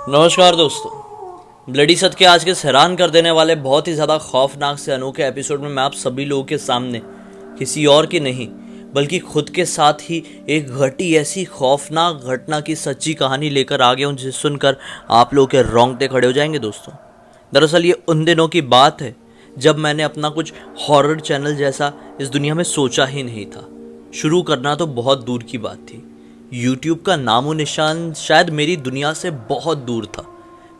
नमस्कार दोस्तों, ब्लडी सत के आज के हैरान कर देने वाले बहुत ही ज़्यादा खौफनाक से अनोखे एपिसोड में मैं आप सभी लोगों के सामने किसी और की नहीं बल्कि खुद के साथ ही एक घटी ऐसी खौफनाक घटना की सच्ची कहानी लेकर आ गया हूँ जिसे सुनकर आप लोगों के रोंगटे खड़े हो जाएंगे। दोस्तों, दरअसल ये उन दिनों की बात है जब मैंने अपना कुछ हॉरर चैनल जैसा इस दुनिया में सोचा ही नहीं था। शुरू करना तो बहुत दूर की बात थी। यूट्यूब का नामो निशान शायद मेरी दुनिया से बहुत दूर था।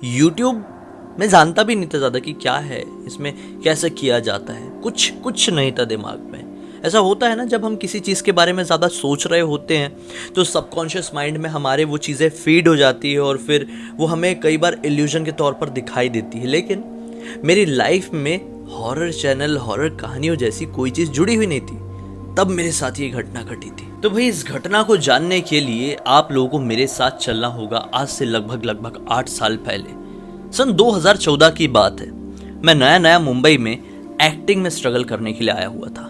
यूट्यूब मैं जानता भी नहीं था ज़्यादा कि क्या है, इसमें कैसे किया जाता है, कुछ नहीं था दिमाग में। ऐसा होता है ना, जब हम किसी चीज़ के बारे में ज़्यादा सोच रहे होते हैं तो सबकॉन्शियस माइंड में हमारे वो चीज़ें फीड हो जाती है और फिर वो हमें कई बार इल्यूजन के तौर पर दिखाई देती है। लेकिन मेरी लाइफ में हॉरर चैनल, हॉरर कहानियों जैसी कोई चीज़ जुड़ी हुई नहीं थी। तब मेरे साथ ये घटना घटी थी। तो भाई, इस घटना को जानने के लिए आप लोगों को मेरे साथ चलना होगा आज से लगभग 8 साल पहले। सन 2014 की बात है। मैं नया मुंबई में एक्टिंग में स्ट्रगल करने के लिए आया हुआ था।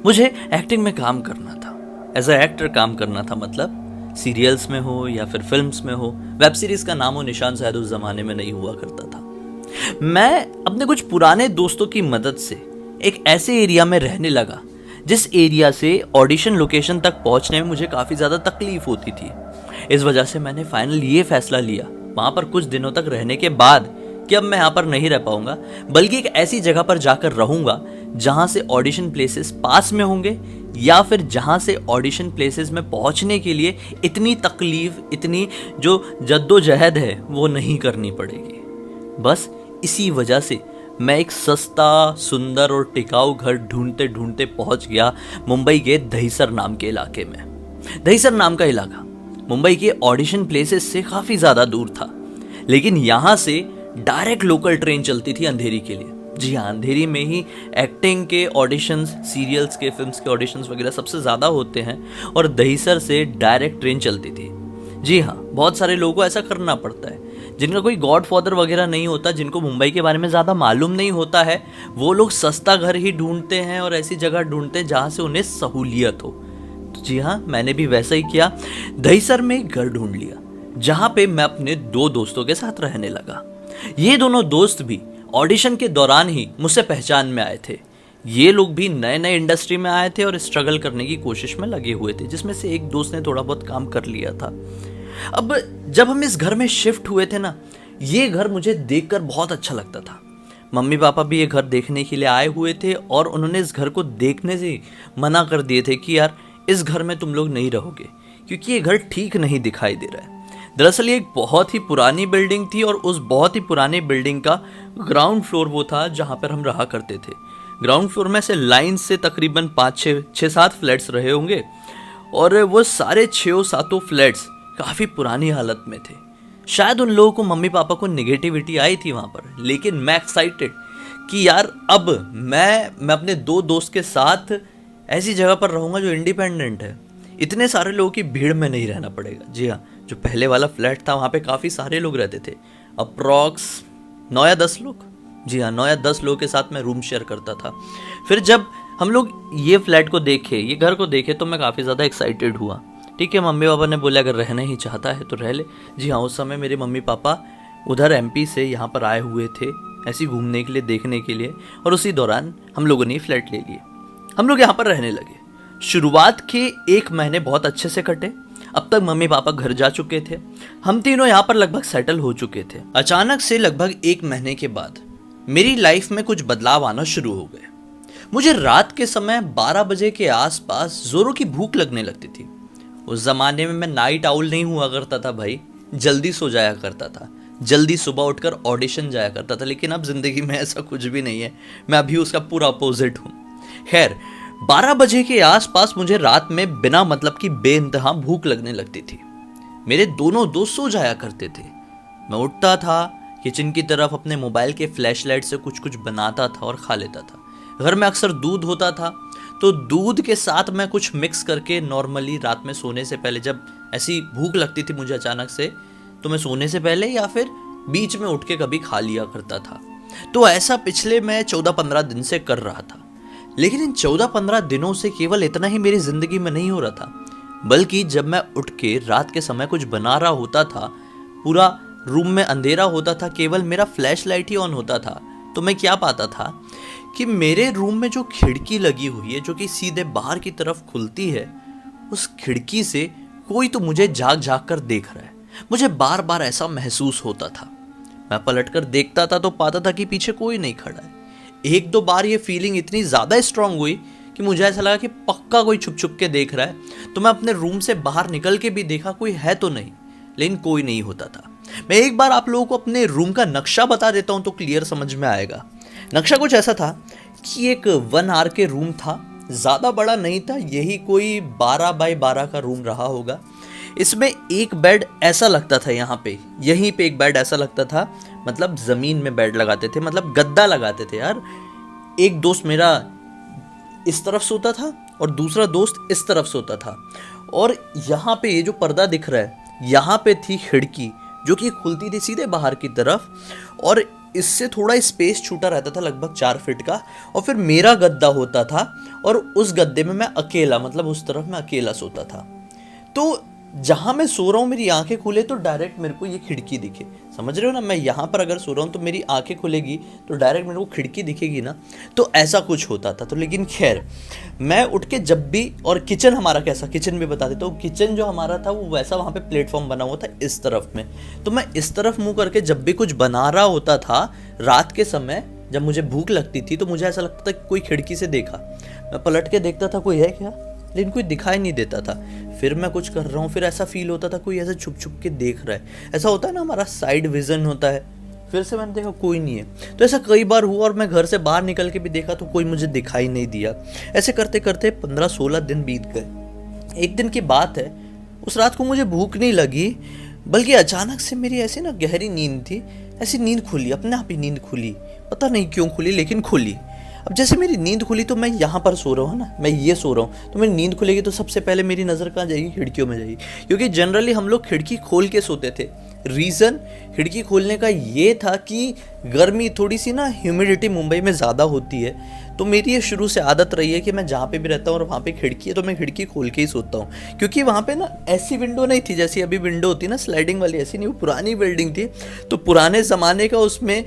मुझे एक्टिंग में काम करना था, एज अ एक्टर काम करना था। मतलब सीरियल्स में हो या फिर फिल्म्स में हो, वेब सीरीज का नामो निशान शायद उस जमाने में नहीं हुआ करता था। मैं अपने कुछ पुराने दोस्तों की मदद से एक ऐसे एरिया में रहने लगा जिस एरिया से ऑडिशन लोकेशन तक पहुंचने में मुझे काफ़ी ज़्यादा तकलीफ होती थी। इस वजह से मैंने फाइनल ये फैसला लिया वहाँ पर कुछ दिनों तक रहने के बाद कि अब मैं यहाँ पर नहीं रह पाऊँगा, बल्कि एक ऐसी जगह पर जाकर रहूँगा जहाँ से ऑडिशन प्लेसेस पास में होंगे या फिर जहाँ से ऑडिशन प्लेसेस में पहुँचने के लिए इतनी तकलीफ, इतनी जो जद्दोजहद है वो नहीं करनी पड़ेगी। बस इसी वजह से मैं एक सस्ता, सुंदर और टिकाऊ घर ढूंढते ढूंढते पहुंच गया मुंबई के दहीसर नाम के इलाके में। दहीसर नाम का इलाका मुंबई के ऑडिशन प्लेसेस से काफ़ी ज़्यादा दूर था, लेकिन यहाँ से डायरेक्ट लोकल ट्रेन चलती थी अंधेरी के लिए। जी हाँ, अंधेरी में ही एक्टिंग के ऑडिशंस, सीरियल्स के, फिल्म्स के ऑडिशंस वगैरह सबसे ज़्यादा होते हैं और दहीसर से डायरेक्ट ट्रेन चलती थी। जी हाँ, बहुत सारे लोगों को ऐसा करना पड़ता है जिनका कोई गॉड फादर वगैरह नहीं होता, जिनको मुंबई के बारे में ज़्यादा मालूम नहीं होता है। वो लोग सस्ता घर ही ढूंढते हैं और ऐसी जगह ढूंढते हैं जहाँ से उन्हें सहूलियत हो। तो जी हाँ, मैंने भी वैसा ही किया। दहीसर में एक घर ढूंढ लिया जहाँ पे मैं अपने 2 दोस्तों के साथ रहने लगा। ये दोनों दोस्त भी ऑडिशन के दौरान ही मुझसे पहचान में आए थे। ये लोग भी नए इंडस्ट्री में आए थे और स्ट्रगल करने की कोशिश में लगे हुए थे, जिसमें से एक दोस्त ने थोड़ा बहुत काम कर लिया था। अब जब हम इस घर में शिफ्ट हुए थे ना, ये घर मुझे देखकर बहुत अच्छा लगता था। मम्मी पापा भी ये घर देखने के लिए आए हुए थे और उन्होंने इस घर को देखने से मना कर दिए थे कि यार इस घर में तुम लोग नहीं रहोगे, क्योंकि ये घर ठीक नहीं दिखाई दे रहा है। दरअसल ये एक बहुत ही पुरानी बिल्डिंग थी और उस बहुत ही पुरानी बिल्डिंग का ग्राउंड फ्लोर वो था जहाँ पर हम रहा करते थे। ग्राउंड फ्लोर में से लाइन से तकरीबन 5-6-7 फ्लैट्स रहे होंगे और वो सारे 6-7 फ्लैट्स काफ़ी पुरानी हालत में थे। शायद उन लोगों को, मम्मी पापा को नेगेटिविटी आई थी वहाँ पर, लेकिन मैं एक्साइटेड कि यार अब मैं अपने 2 दोस्त के साथ ऐसी जगह पर रहूँगा जो इंडिपेंडेंट है। इतने सारे लोगों की भीड़ में नहीं रहना पड़ेगा। जी हाँ, जो पहले वाला फ्लैट था वहाँ पे काफ़ी सारे लोग रहते थे, अप्रॉक्स 9 या 10 लोग। जी हाँ, 9 या 10 लोगों के साथ मैं रूम शेयर करता था। फिर जब हम लोग ये फ्लैट को देखे, ये घर को देखे, तो मैं काफ़ी ज़्यादा एक्साइटेड हुआ। ठीक है, मम्मी पापा ने बोला अगर रहना ही चाहता है तो रह ले। जी हाँ, उस समय मेरे मम्मी पापा उधर एमपी से यहाँ पर आए हुए थे ऐसे घूमने के लिए, देखने के लिए, और उसी दौरान हम लोगों ने फ्लैट ले लिए। हम लोग यहाँ पर रहने लगे। शुरुआत के 1 महीने बहुत अच्छे से कटे। अब तक मम्मी पापा घर जा चुके थे, हम तीनों यहाँ पर लगभग सेटल हो चुके थे। अचानक से लगभग 1 महीने के बाद मेरी लाइफ में कुछ बदलाव आना शुरू हो गए। मुझे रात के समय 12 बजे के आसपास जोरों की भूख लगने लगती थी। उस जमाने में मैं नाइट आउल नहीं हुआ करता था भाई, जल्दी सो जाया करता था, जल्दी सुबह उठकर ऑडिशन जाया करता था। लेकिन अब जिंदगी में ऐसा कुछ भी नहीं है, मैं अभी उसका पूरा अपोजिट हूँ। खैर, 12 बजे के आसपास मुझे रात में बिना मतलब की बेइंतहा भूख लगने लगती थी। मेरे दोनों दोस्त सो जाया करते थे। मैं उठता था, किचन की तरफ अपने मोबाइल के फ्लैशलाइट से कुछ बनाता था और खा लेता था। घर में अक्सर दूध होता था, तो दूध के साथ मैं कुछ मिक्स करके नॉर्मली रात में सोने से पहले, जब ऐसी भूख लगती थी मुझे अचानक से, तो मैं सोने से पहले या फिर बीच में उठ के कभी खा लिया करता था। तो ऐसा पिछले मैं 14-15 दिन से कर रहा था। लेकिन इन 14-15 दिनों से केवल इतना ही मेरी जिंदगी में नहीं हो रहा था, बल्कि जब मैं उठ के रात के समय कुछ बना रहा होता था, पूरा रूम में अंधेरा होता था, केवल मेरा फ्लैश लाइट ही ऑन होता था। तो मैं क्या पाता था कि मेरे रूम में जो खिड़की लगी हुई है, जो कि सीधे बाहर की तरफ खुलती है, उस खिड़की से कोई तो मुझे झांक झांक कर देख रहा है। मुझे बार बार ऐसा महसूस होता था। मैं पलटकर देखता था तो पाता था कि पीछे कोई नहीं खड़ा है। एक दो बार ये फीलिंग इतनी ज़्यादा स्ट्रांग हुई कि मुझे ऐसा लगा कि पक्का कोई छुप छुप के देख रहा है। तो मैं अपने रूम से बाहर निकल के भी देखा, कोई है तो नहीं, लेकिन कोई नहीं होता था। मैं एक बार आप लोगों को अपने रूम का नक्शा बता देता हूँ तो क्लियर समझ में आएगा। नक्शा कुछ ऐसा था कि एक 1 आर के रूम था, ज़्यादा बड़ा नहीं था, यही कोई 12 बाई 12 का रूम रहा होगा। इसमें एक बेड ऐसा लगता था, यहाँ पे यहीं पे एक बेड ऐसा लगता था, मतलब ज़मीन में बेड लगाते थे, मतलब गद्दा लगाते थे यार। एक दोस्त मेरा इस तरफ सोता था और दूसरा दोस्त इस तरफ सोता था। और यहाँ पे ये जो पर्दा दिख रहा है, यहाँ पे थी खिड़की जो कि खुलती थी सीधे बाहर की तरफ, और इससे थोड़ा स्पेस छूटा रहता था, लगभग 4 फीट का। और फिर मेरा गद्दा होता था और उस गद्दे में मैं अकेला, मतलब उस तरफ मैं अकेला सोता था। तो जहाँ मैं सो रहा हूँ मेरी आंखें खुले तो डायरेक्ट मेरे को ये खिड़की दिखे। समझ रहे हो ना, मैं यहाँ पर अगर सो रहा हूँ तो मेरी आंखें खुलेगी तो डायरेक्ट मेरे को खिड़की दिखेगी ना। तो ऐसा कुछ होता था। तो लेकिन खैर, मैं उठ के जब भी, और किचन हमारा कैसा, किचन भी बता देता हूँ। किचन जो हमारा था वो वैसा, वहाँ पे प्लेटफॉर्म बना हुआ था इस तरफ में। तो मैं इस तरफ मुँह करके जब भी कुछ बना रहा होता था रात के समय, जब मुझे भूख लगती थी, तो मुझे ऐसा लगता था कि कोई खिड़की से देखा। मैं पलट के देखता था कोई है क्या, लेकिन कोई दिखाई नहीं देता था। फिर मैं कुछ कर रहा हूँ, फिर ऐसा फील होता था कोई ऐसा छुप छुप के देख रहा है। ऐसा होता है ना, हमारा साइड विजन होता है। फिर से मैंने देखा कोई नहीं है। तो ऐसा कई बार हुआ और मैं घर से बाहर निकल के भी देखा तो कोई मुझे दिखाई नहीं दिया। ऐसे करते करते 15-16 दिन बीत गए। एक दिन की बात है, उस रात को मुझे भूख नहीं लगी, बल्कि अचानक से मेरी ऐसी ना गहरी नींद थी, ऐसी नींद खुली, अपने आप ही नींद खुली, पता नहीं क्यों खुली, लेकिन खुली। अब जैसे मेरी नींद खुली तो मैं यहाँ पर सो रहा हूँ ना, मैं ये सो रहा हूँ, तो मेरी नींद खुलेगी तो सबसे पहले मेरी नज़र कहाँ जाएगी, खिड़कियों में जाएगी। क्योंकि जनरली हम लोग खिड़की खोल के सोते थे। रीज़न खिड़की खोलने का ये था कि गर्मी थोड़ी सी ना, ह्यूमिडिटी मुंबई में ज़्यादा होती है। तो मेरी ये शुरू से आदत रही है कि मैं जहाँ पे भी रहता हूँ और वहाँ पे खिड़की है तो मैं खिड़की खोल के ही सोता हूँ। क्योंकि वहाँ पे ना ऐसी विंडो नहीं थी जैसी अभी विंडो होती है ना, स्लाइडिंग वाली, ऐसी नहीं, वो पुरानी बिल्डिंग थी। तो पुराने ज़माने का उसमें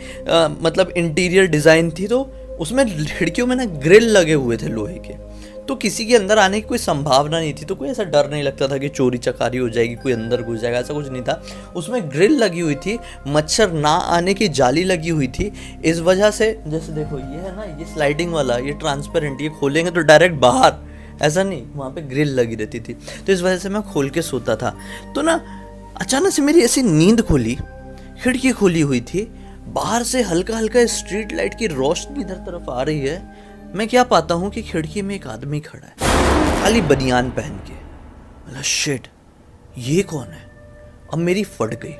मतलब इंटीरियर डिज़ाइन थी, तो उसमें खिड़कियों में ना ग्रिल लगे हुए थे लोहे के। तो किसी के अंदर आने की कोई संभावना नहीं थी, तो कोई ऐसा डर नहीं लगता था कि चोरी चकारी हो जाएगी, कोई अंदर घुस जाएगा, ऐसा कुछ नहीं था। उसमें ग्रिल लगी हुई थी, मच्छर ना आने की जाली लगी हुई थी। इस वजह से, जैसे देखो ये है ना, ये स्लाइडिंग वाला, ये ट्रांसपेरेंट, ये खोलेंगे तो डायरेक्ट बाहर, ऐसा नहीं, वहाँ पे ग्रिल लगी रहती थी। तो इस वजह से मैं खोल के सोता था। तो ना अचानक से मेरी ऐसी नींद खुली, खिड़की खोली हुई थी, बाहर से हल्का हल्का स्ट्रीट लाइट की रोशनी इधर तरफ आ रही है। मैं क्या पाता हूँ कि खिड़की में एक आदमी खड़ा है, खाली बनियान पहन के। मतलब शिट, ये कौन है? अब मेरी फट गई।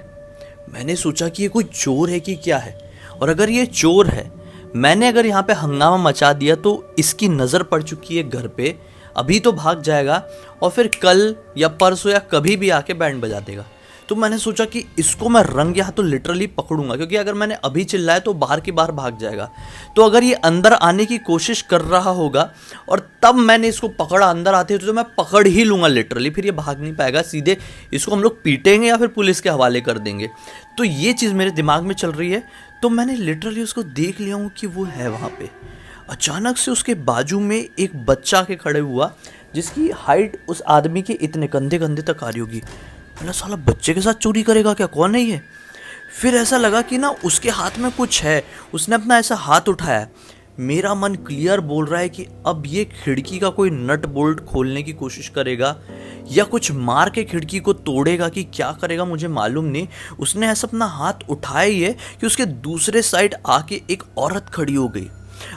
मैंने सोचा कि ये कोई चोर है कि क्या है, और अगर ये चोर है, मैंने अगर यहाँ पे हंगामा मचा दिया तो इसकी नज़र पड़ चुकी है घर पे, अभी तो भाग जाएगा और फिर कल या परसों या कभी भी आके बैंड बजा देगा। तो मैंने सोचा कि इसको मैं रंगे हाथों लिटरली पकड़ूंगा, क्योंकि अगर मैंने अभी चिल्लाया तो बाहर की बाहर भाग जाएगा। तो अगर ये अंदर आने की कोशिश कर रहा होगा और तब मैंने इसको पकड़ा अंदर आते हुए, तो मैं पकड़ ही लूँगा लिटरली, फिर ये भाग नहीं पाएगा। सीधे इसको हम लोग पीटेंगे या फिर पुलिस के हवाले कर देंगे। तो ये चीज़ मेरे दिमाग में चल रही है। तो मैंने लिटरली उसको देख लिया हूँ कि वो है वहाँ पे। अचानक से उसके बाजू में एक बच्चा के खड़े हुआ, जिसकी हाइट उस आदमी के इतने कंधे कंधे तक आ रही होगी। मैंने साला बच्चे के साथ चोरी करेगा क्या, कौन है ये? फिर ऐसा लगा कि ना उसके हाथ में कुछ है, उसने अपना ऐसा हाथ उठाया। मेरा मन क्लियर बोल रहा है कि अब ये खिड़की का कोई नट बोल्ट खोलने की कोशिश करेगा या कुछ मार के खिड़की को तोड़ेगा, कि क्या करेगा मुझे मालूम नहीं। उसने ऐसा अपना हाथ उठाया ही है कि उसके दूसरे साइड आके एक औरत खड़ी हो गई।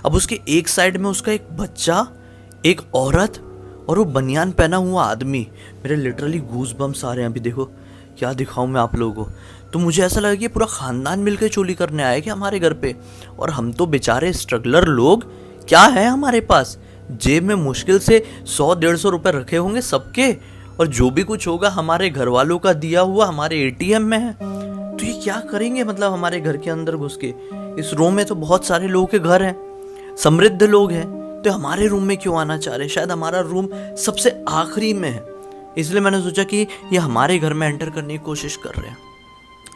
अब उसके एक साइड में उसका एक बच्चा, एक औरत और वो बनियान पहना हुआ आदमी। मेरे लिटरली गूज बम्स आ रहे हैं। अभी देखो क्या दिखाऊं मैं आप लोगों को। तो मुझे ऐसा लगा कि पूरा खानदान मिलकर चोरी करने आया क्या हमारे घर पे, और हम तो बेचारे स्ट्रगलर लोग, क्या है हमारे पास, जेब में मुश्किल से 100-150 रुपए रखे होंगे सबके, और जो भी कुछ होगा हमारे घर वालों का दिया हुआ हमारे एटीएम में है। तो ये क्या करेंगे, मतलब हमारे घर के अंदर घुस के। इस रूम में तो बहुत सारे लोगों के घर हैं, समृद्ध लोग हैं, तो हमारे रूम में क्यों आना चाह रहे? शायद हमारा रूम सबसे आखिरी में है, इसलिए मैंने सोचा कि ये हमारे घर में एंटर करने की कोशिश कर रहे हैं।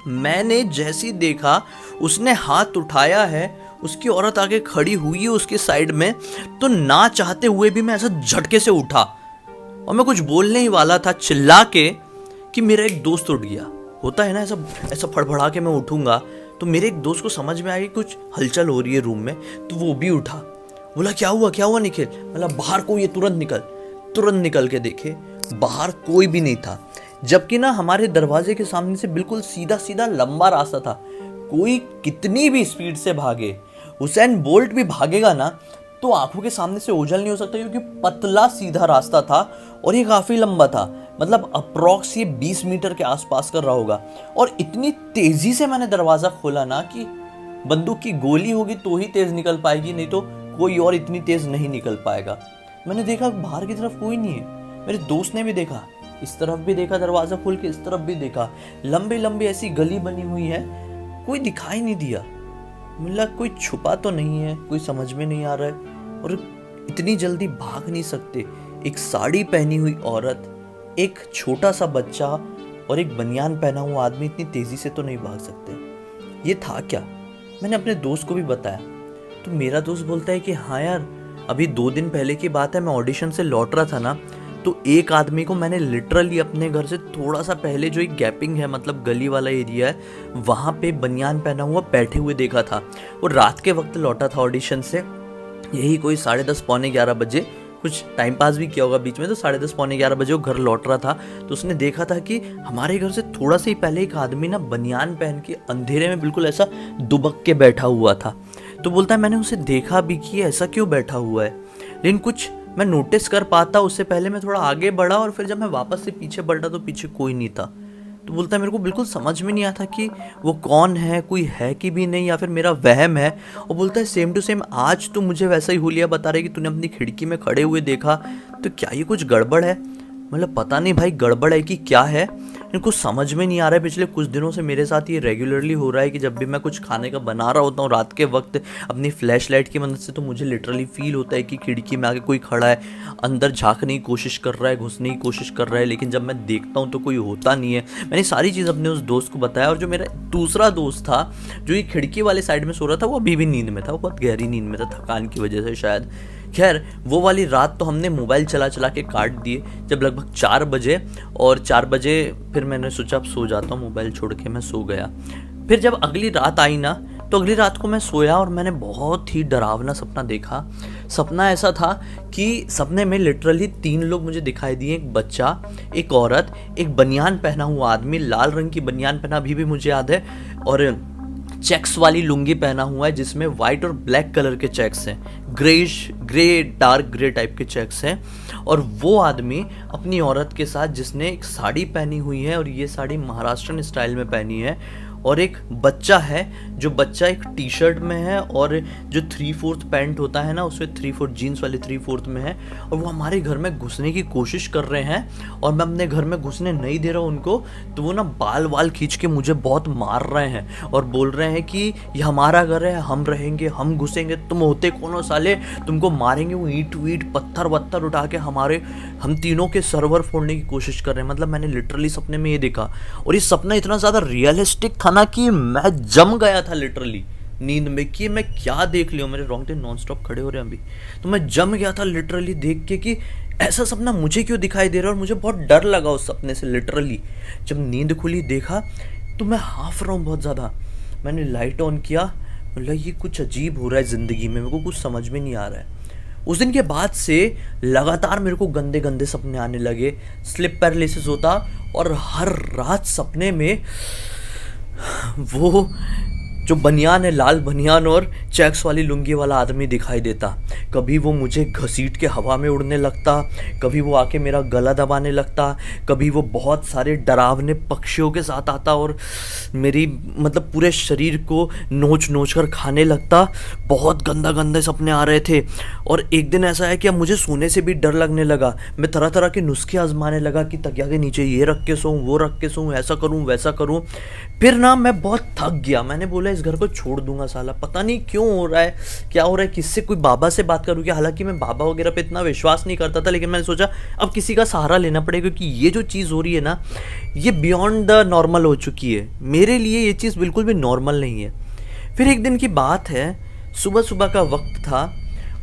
मैंने जैसी देखा उसने हाथ उठाया है, उसकी औरत आगे खड़ी हुई है उसके साइड में, तो ना चाहते हुए भी मैं ऐसा झटके से उठा और मैं कुछ बोलने ही वाला था चिल्ला के कि मेरा एक दोस्त उठ गया। होता है ना ऐसा ऐसा फड़फड़ा के मैं उठूंगा तो मेरे एक दोस्त को समझ में आ गई कुछ हलचल हो रही है रूम में, तो वो भी उठा। बोला क्या हुआ निखिल? मतलब बाहर कोई है, तुरंत निकल के देखे बाहर कोई भी नहीं था, जबकि ना हमारे दरवाजे के सामने से बिल्कुल सीधा सीधा लंबा रास्ता था। कोई कितनी भी स्पीड से भागे, हुसैन बोल्ट भी भागेगा ना तो आंखों के सामने से ओझल नहीं हो सकता, क्योंकि पतला सीधा रास्ता था और ये काफी लंबा था, मतलब अप्रॉक्स ये 20 मीटर के आसपास कर रहा होगा। और इतनी तेजी से मैंने दरवाजा खोला ना कि बंदूक की गोली होगी तो ही तेज निकल पाएगी, नहीं तो कोई और इतनी तेज नहीं निकल पाएगा। मैंने देखा बाहर की तरफ कोई नहीं है, मेरे दोस्त ने भी देखा, इस तरफ भी देखा, दरवाजा खोल के इस तरफ भी देखा, लंबी लंबी ऐसी गली बनी हुई है, कोई दिखाई नहीं दिया। मिला कोई छुपा तो नहीं है, कोई समझ में नहीं आ रहा है, और इतनी जल्दी भाग नहीं सकते। एक साड़ी पहनी हुई औरत, एक छोटा सा बच्चा और एक बनियान पहना हुआ आदमी इतनी तेजी से तो नहीं भाग सकते। ये था क्या? मैंने अपने दोस्त को भी बताया, तो मेरा दोस्त बोलता है कि हाँ यार, अभी 2 दिन पहले की बात है, मैं ऑडिशन से लौट रहा था ना, तो एक आदमी को मैंने लिटरली अपने घर से थोड़ा सा पहले जो एक गैपिंग है, मतलब गली वाला एरिया है, वहाँ पे बनियान पहना हुआ बैठे हुए देखा था। और रात के वक्त लौटा था ऑडिशन से, यही कोई 10:30 पौने 11 बजे, कुछ टाइम पास भी किया होगा बीच में, तो 10:30 पौने 11 बजे वो घर लौट रहा था। तो उसने देखा था कि हमारे घर से थोड़ा सा ही पहले एक आदमी ना बनियान पहन के अंधेरे में बिल्कुल ऐसा दुबक के बैठा हुआ था। तो बोलता है मैंने उसे देखा भी कि ऐसा क्यों बैठा हुआ है, लेकिन कुछ मैं नोटिस कर पाता उससे पहले मैं थोड़ा आगे बढ़ा, और फिर जब मैं वापस से पीछे बढ़ा तो पीछे कोई नहीं था। तो बोलता है मेरे को बिल्कुल समझ में नहीं आता कि वो कौन है, कोई है कि भी नहीं, या फिर मेरा वहम है। और बोलता है सेम टू सेम आज तो मुझे वैसा ही हुलिया बता रहे कि तूने अपनी खिड़की में खड़े हुए देखा, तो क्या ये कुछ गड़बड़ है? मतलब पता नहीं भाई गड़बड़ है कि क्या है, इनको समझ में नहीं आ रहा है। पिछले कुछ दिनों से मेरे साथ ये रेगुलरली हो रहा है कि जब भी मैं कुछ खाने का बना रहा होता हूँ रात के वक्त अपनी फ्लैश लाइट की मदद से, तो मुझे लिटरली फील होता है कि खिड़की में आके कोई खड़ा है, अंदर झांकने की कोशिश कर रहा है, घुसने की कोशिश कर रहा है, लेकिन जब मैं देखता हूँ तो कोई होता नहीं है। मैंने सारी चीज़ अपने उस दोस्त को बताया, और जो मेरा दूसरा दोस्त था जो ये खिड़की वाले साइड में सो रहा था, वो अभी भी नींद में था, वो बहुत गहरी नींद में था, थकान की वजह से शायद। खैर वो वाली रात तो हमने मोबाइल चला चला के काट दिए जब लगभग 4 बजे, और 4 बजे फिर मैंने सोचा अब सो जाता हूँ, मोबाइल छोड़ के मैं सो गया। फिर जब अगली रात आई ना, तो अगली रात को मैं सोया और मैंने बहुत ही डरावना सपना देखा। सपना ऐसा था कि सपने में लिटरली 3 लोग मुझे दिखाई दिए, एक बच्चा, एक औरत, एक बनियान पहना हुआ आदमी, लाल रंग की बनियान पहना अभी भी मुझे याद है, और चेक्स वाली लुंगी पहना हुआ है जिसमें वाइट और ब्लैक कलर के चेक्स हैं, ग्रे डार्क ग्रे टाइप के चेक्स हैं। और वो आदमी अपनी औरत के साथ जिसने एक साड़ी पहनी हुई है, और ये साड़ी महाराष्ट्रन स्टाइल में पहनी है, और एक बच्चा है जो बच्चा एक टी शर्ट में है, और जो 3/4 पैंट होता है ना उसमें 3/4 जीन्स वाले 3/4 में है, और वो हमारे घर में घुसने की कोशिश कर रहे हैं, और मैं अपने घर में घुसने नहीं दे रहा हूँ उनको। तो वो ना बाल वाल खींच के मुझे बहुत मार रहे हैं और बोल रहे हैं कि ये हमारा घर है, हम रहेंगे, हम घुसेंगे, तुम होते कौन हो साले, तुमको मारेंगे। वो ईंट वीट पत्थर वत्थर उठा के हम तीनों के सर्वर फोड़ने की कोशिश कर रहे हैं। मतलब मैंने लिटरली सपने में ये देखा, और ये सपना इतना ज़्यादा रियलिस्टिक था ना कि मैं जम गया था लिटरली नींद में कि मैं क्या देख लिया। मेरे रोंगटे नॉन स्टॉप खड़े हो रहे हैं अभी, तो मैं जम गया था लिटरली देख के कि ऐसा सपना मुझे क्यों दिखाई दे रहा है। और मुझे बहुत डर लगा उस सपने से लिटरली। जब नींद खुली देखा तो मैं हाफ रहा हूँ बहुत ज़्यादा। मैंने लाइट ऑन किया, मतलब ये कुछ अजीब हो रहा है ज़िंदगी में, मेरे को कुछ समझ में नहीं आ रहा है। उस दिन के बाद से लगातार मेरे को गंदे गंदे सपने आने लगे, स्लिप पैरालिसिस होता, और हर रात सपने में वो जो बनियान है, लाल बनियान और चेक्स वाली लुंगी वाला आदमी दिखाई देता। कभी वो मुझे घसीट के हवा में उड़ने लगता, कभी वो आके मेरा गला दबाने लगता, कभी वो बहुत सारे डरावने पक्षियों के साथ आता और मेरी मतलब पूरे शरीर को नोच नोच कर खाने लगता। बहुत गंदा गंदे सपने आ रहे थे। और एक दिन ऐसा है कि अब मुझे सोने से भी डर लगने लगा। मैं तरह तरह के नुस्खे आजमाने लगा कि तकिया के नीचे ये रख के सोऊं, वो रख के सोऊं, ऐसा करूं वैसा करूं। फिर ना मैं बहुत थक गया। मैंने बोला इस इस घर को छोड़ दूंगा साला, पता नहीं क्यों हो रहा है, क्या हो रहा है, किससे कोई बाबा से बात करूँ क्या। हालांकि मैं बाबा वगैरह पे इतना विश्वास नहीं करता था, लेकिन मैंने सोचा अब किसी का सहारा लेना पड़ेगा, क्योंकि ये जो चीज़ हो रही है ना, ये बियॉन्ड द नॉर्मल हो चुकी है। मेरे लिए ये चीज़ बिल्कुल भी नॉर्मल नहीं है। फिर एक दिन की बात है, सुबह सुबह का वक्त था,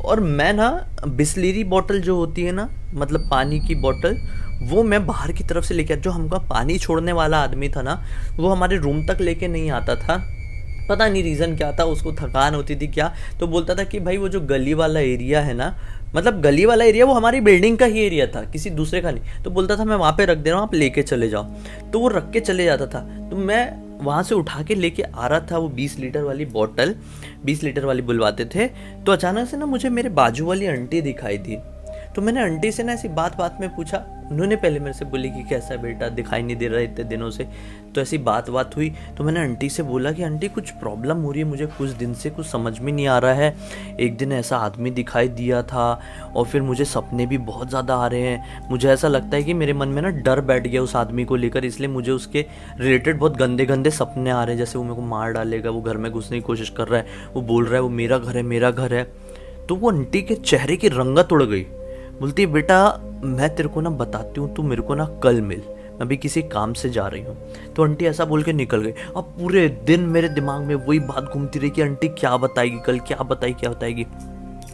और मैं ना बिस्लेरी बॉटल जो होती है ना, मतलब पानी की बॉटल, वो मैं बाहर की तरफ से लेके आया। जो हमका पानी छोड़ने वाला आदमी था ना, वो हमारे रूम तक लेके नहीं आता था, पता नहीं रीज़न क्या था, उसको थकान होती थी क्या, तो बोलता था कि भाई वो जो गली वाला एरिया है ना, मतलब गली वाला एरिया वो हमारी बिल्डिंग का ही एरिया था, किसी दूसरे का नहीं, तो बोलता था मैं वहाँ पे रख दे रहा हूँ, आप लेके चले जाओ। तो वो रख के चले जाता था, तो मैं वहाँ से उठा के लेके आ रहा था वो 20 लीटर वाली बॉटल, 20 लीटर वाली बुलवाते थे। तो अचानक से ना मुझे मेरे बाजू वाली आंटी दिखाई दी। तो मैंने आंटी से ना ऐसी बात बात में पूछा, उन्होंने पहले मेरे से बोली कि कैसा है बेटा, दिखाई नहीं दे रहा इतने दिनों से। तो ऐसी बात हुई, तो मैंने आंटी से बोला कि आंटी कुछ प्रॉब्लम हो रही है, मुझे कुछ दिन से कुछ समझ में नहीं आ रहा है। एक दिन ऐसा आदमी दिखाई दिया था, और फिर मुझे सपने भी बहुत ज़्यादा आ रहे हैं। मुझे ऐसा लगता है कि मेरे मन में ना डर बैठ गया उस आदमी को लेकर, इसलिए मुझे उसके रिलेटेड बहुत गंदे गंदे सपने आ रहे हैं, जैसे वो मेरे को मार डालेगा, वो घर में घुसने की कोशिश कर रहा है, वो बोल रहा है वो मेरा घर है, मेरा घर है। तो वो आंटी के चेहरे की रंगत उड़ गई। बोलती है बेटा मैं तेरे को ना बताती हूँ, तू मेरे को ना कल मिल, मैं अभी किसी काम से जा रही हूँ। तो आंटी ऐसा बोल के निकल गई। अब पूरे दिन मेरे दिमाग में वही बात घूमती रही कि आंटी क्या बताएगी कल, क्या बताएगी।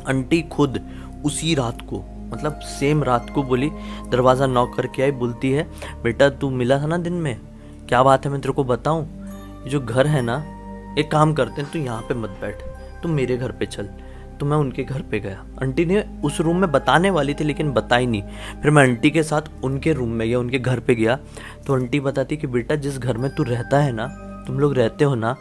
आंटी खुद उसी रात को, मतलब सेम रात को बोली, दरवाज़ा नॉक करके आई, बोलती है बेटा तू मिला था ना दिन में, क्या बात है मैं तेरे को बताऊँ, जो घर है ना, एक काम करते हैं, तू यहाँ पे मत बैठ, तू मेरे घर पे चल। तो मैं उनके घर पे गया। आंटी ने उस रूम में बताने वाली थी लेकिन बताई नहीं। फिर मैं आंटी के साथ उनके रूम में गया, उनके घर पे गया। तो आंटी बताती कि बेटा जिस घर में तू रहता है ना, तुम लोग रहते हो ना,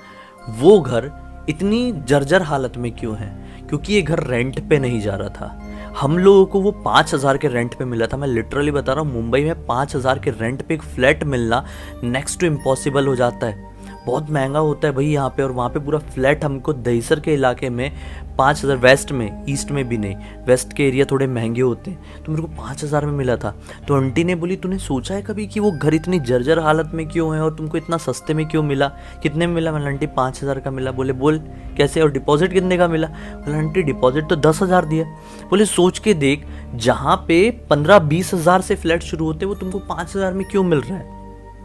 वो घर इतनी जर्जर हालत में क्यों है, क्योंकि ये घर रेंट पे नहीं जा रहा था। हम लोगों को वो 5,000 के रेंट पे मिला था। मैं लिटरली बता रहा हूँ, मुंबई में 5,000 के रेंट पे एक फ्लैट मिलना नेक्स्ट टू इम्पॉसिबल हो जाता है, बहुत महंगा होता है भाई यहाँ पे। और वहाँ पे पूरा फ्लैट हमको दहीसर के इलाके में 5,000, वेस्ट में, ईस्ट में भी नहीं, वेस्ट के एरिया थोड़े महंगे होते हैं, तो मेरे को 5,000 में मिला था। तो आंटी ने बोली तूने सोचा है कभी कि वो घर इतनी जर्जर हालत में क्यों है और तुमको इतना सस्ते में क्यों मिला। कितने में मिला? मैंने आंटी 5,000 का मिला। बोले बोल कैसे, और डिपॉजिट कितने का मिला? बोले आंटी डिपॉजिट तो 10,000 दिया। बोले सोच के देख, जहाँ पे 15-20 हज़ार से फ्लैट शुरू होते वो तुमको 5,000 में क्यों मिल रहा है?